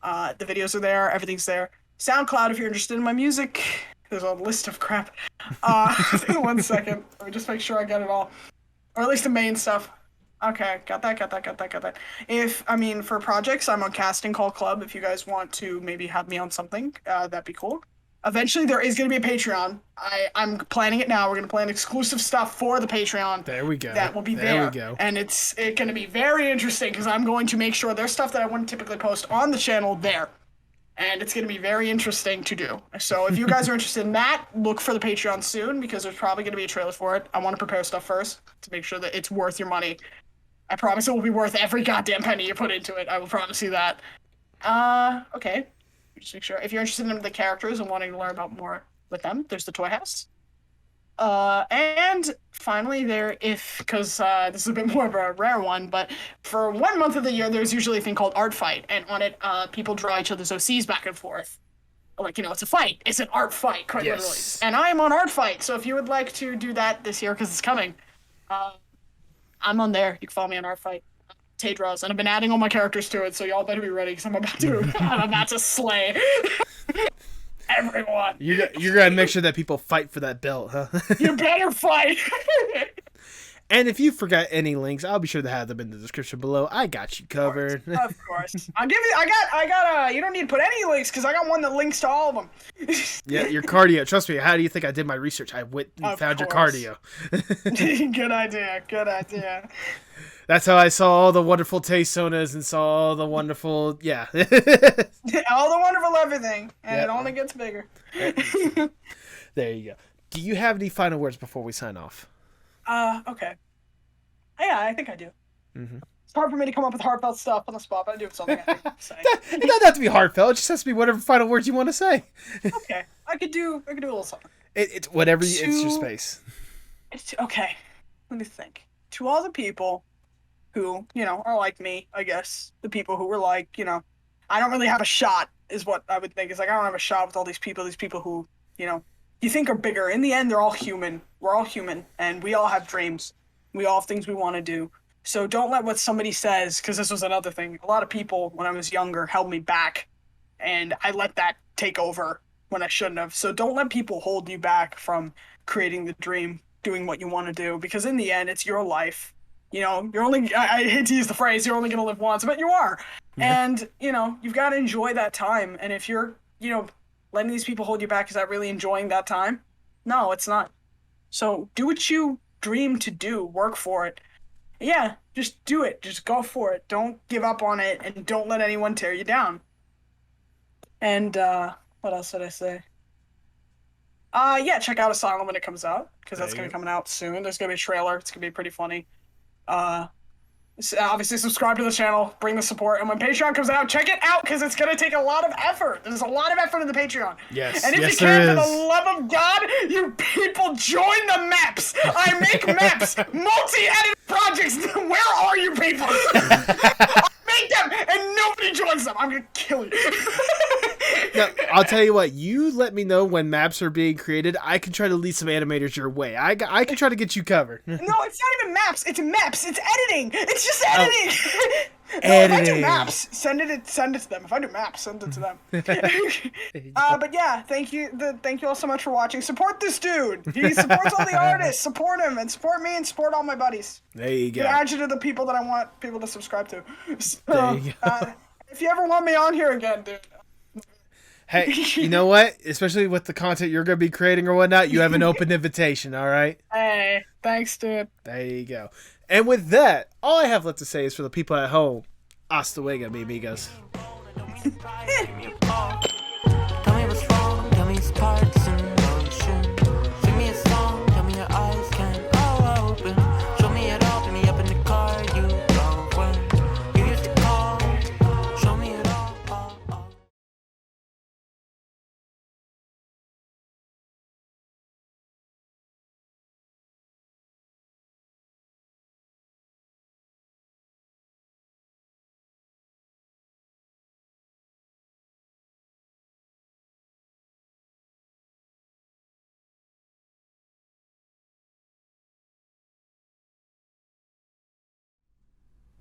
The videos are there. Everything's there. SoundCloud, if you're interested in my music. There's a list of crap. 1 second. Let me just make sure I get it all. Or at least the main stuff. Okay, got that. I mean, for projects, I'm on Casting Call Club. If you guys want to maybe have me on something, that'd be cool. Eventually, there is going to be a Patreon. I'm planning it now. We're going to plan exclusive stuff for the Patreon. There we go. That will be there. there. We go. And it's going to be very interesting because I'm going to make sure there's stuff that I wouldn't typically post on the channel there. And it's going to be very interesting to do. So if you guys are interested in that, look for the Patreon soon because there's probably going to be a trailer for it. I want to prepare stuff first to make sure that it's worth your money. I promise it will be worth every goddamn penny you put into it. I will promise you that. Okay. Just make sure. If you're interested in the characters and wanting to learn about more with them, there's the Toy House. And finally because this is a bit more of a rare one, but for 1 month of the year, there's usually a thing called Art Fight, and on it, people draw each other's OCs back and forth. Like, it's a fight. It's an art fight, quite literally. And I am on Art Fight, so if you would like to do that this year, because it's coming, I'm on there. You can follow me on Art Fight. Tae Draws, and I've been adding all my characters to it, so y'all better be ready, because I'm about to slay everyone. You're gonna make sure that people fight for that belt, huh? You better fight. And if you forgot any links, I'll be sure to have them in the description below. I got you covered. Of course. I'll give you. I got. You don't need to put any links because I got one that links to all of them. Yeah, your cardio. Trust me. How do you think I did my research? I went and found your cardio. Good idea. That's how I saw all the wonderful taesonas and saw all the wonderful, yeah. All the wonderful everything, and It only gets bigger. There you go. Do you have any final words before we sign off? Okay. Yeah, I think I do. Mm-hmm. It's hard for me to come up with heartfelt stuff on the spot, but I do have something I think to say. It doesn't have to be heartfelt. It just has to be whatever final words you want to say. Okay, I could do a little something. It's whatever. It's your space. Okay. Let me think. To all the people who, are like me, I guess. The people who were like, I don't really have a shot, is what I would think. It's like, I don't have a shot with all these people who, you think are bigger. In the end, they're all human. We're all human, and we all have dreams. We all have things we want to do. So don't let what somebody says, because this was another thing. A lot of people, when I was younger, held me back, and I let that take over when I shouldn't have. So don't let people hold you back from creating the dream, doing what you want to do, because in the end, it's your life. You're only, I hate to use the phrase, you're only going to live once, but you are. Yeah. And, you've got to enjoy that time. And if you're, letting these people hold you back, is that really enjoying that time? No, it's not. So do what you dream to do. Work for it. Yeah, just do it. Just go for it. Don't give up on it, and don't let anyone tear you down. And, what else did I say? Yeah, check out Asylum when it comes out, because that's going to be coming out soon. There's going to be a trailer. It's going to be pretty funny. Obviously subscribe to the channel, bring the support, and when Patreon comes out, check it out, because it's going to take a lot of effort. There's a lot of effort in the Patreon. Yes, and if you can, for the love of God, you people join the maps. I make maps, multi-edited projects. Where are you people? I make them, and nobody joins them. I'm going to kill you. Now, I'll tell you what, you let me know when maps are being created. I can try to lead some animators your way. I can try to get you covered. No, it's not even maps. It's maps. It's editing. It's just editing. Oh. No, if I do maps, send it to them. If I do maps, send it to them. But yeah, thank you all so much for watching. Support this dude. He supports all the artists. Support him, and support me, and support all my buddies. There you go. Add you to the people that I want people to subscribe to. So, there you go. If you ever want me on here again, dude. Hey, you know what? Especially with the content you're going to be creating or whatnot, you have an open invitation, all right? Hey, thanks, dude. There you go. And with that, all I have left to say is for the people at home, hasta luego, mi amigos.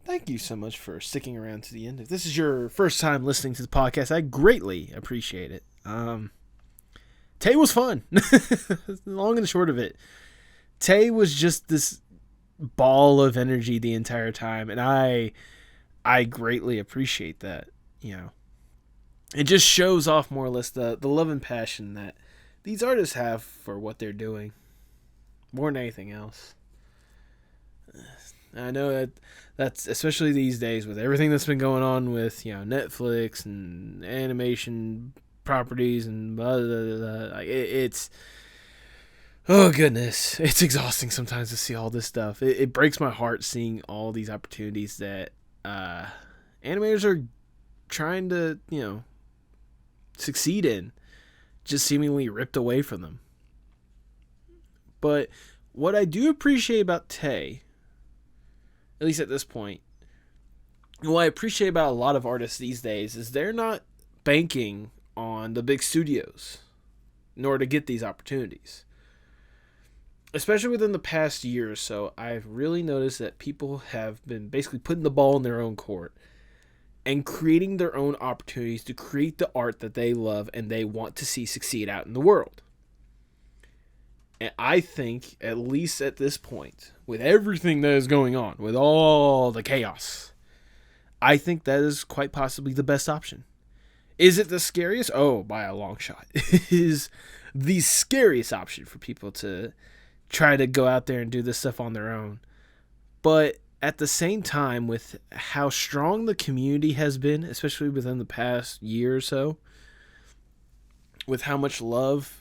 Thank you so much for sticking around to the end. If this is your first time listening to the podcast, I greatly appreciate it. Tay was fun. Long and the short of it. Tay was just this ball of energy the entire time, and I greatly appreciate that. You know, it just shows off more or less the love and passion that these artists have for what they're doing, more than anything else. I know that's especially these days with everything that's been going on with, you know, Netflix and animation properties and blah, blah, blah, blah. It's, oh goodness, it's exhausting sometimes to see all this stuff. It breaks my heart seeing all these opportunities that animators are trying to, you know, succeed in, just seemingly ripped away from them. But what I do appreciate about Tay, at least at this point, and what I appreciate about a lot of artists these days is they're not banking on the big studios in order to get these opportunities. Especially within the past year or so, I've really noticed that people have been basically putting the ball in their own court and creating their own opportunities to create the art that they love and they want to see succeed out in the world. And I think, at least at this point, with everything that is going on, with all the chaos, I think that is quite possibly the best option. Is it the scariest? Oh, by a long shot. It is the scariest option for people to try to go out there and do this stuff on their own. But at the same time, with how strong the community has been, especially within the past year or so, with how much love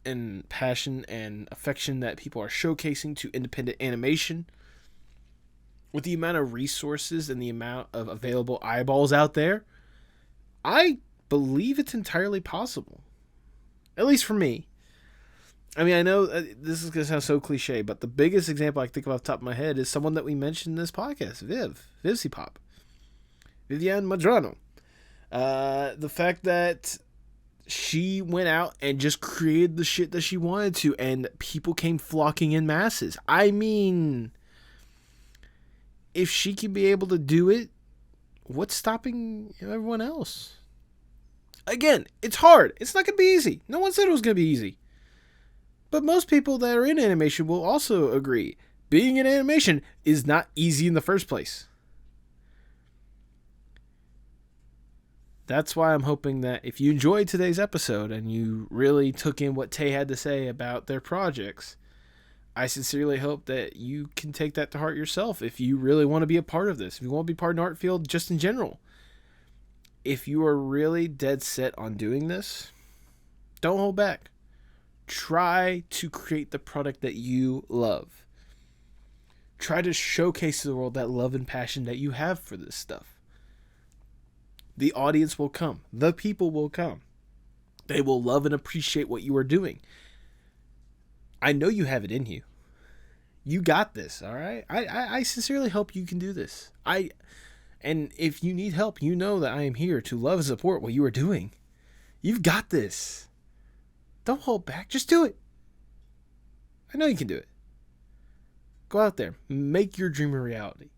and passion and affection that people are showcasing to independent animation, with the amount of resources and the amount of available eyeballs out there, I believe it's entirely possible. At least for me. I mean, I know this is going to sound so cliche, but the biggest example I think of off the top of my head is someone that we mentioned in this podcast, Vivcy Pop. Viviane Madrano. The fact that she went out and just created the shit that she wanted to, and people came flocking in masses. I mean, if she can be able to do it, what's stopping everyone else? Again, it's hard. It's not going to be easy. No one said it was going to be easy. But most people that are in animation will also agree. Being in animation is not easy in the first place. That's why I'm hoping that if you enjoyed today's episode and you really took in what Tay had to say about their projects, I sincerely hope that you can take that to heart yourself if you really want to be a part of this. If you want to be part of the art field just in general. If you are really dead set on doing this, don't hold back. Try to create the product that you love. Try to showcase to the world that love and passion that you have for this stuff. The audience will come. The people will come. They will love and appreciate what you are doing. I know you have it in you. You got this, all right? I sincerely hope you can do this. And if you need help, you know that I am here to love and support what you are doing. You've got this. Don't hold back. Just do it. I know you can do it. Go out there. Make your dream a reality.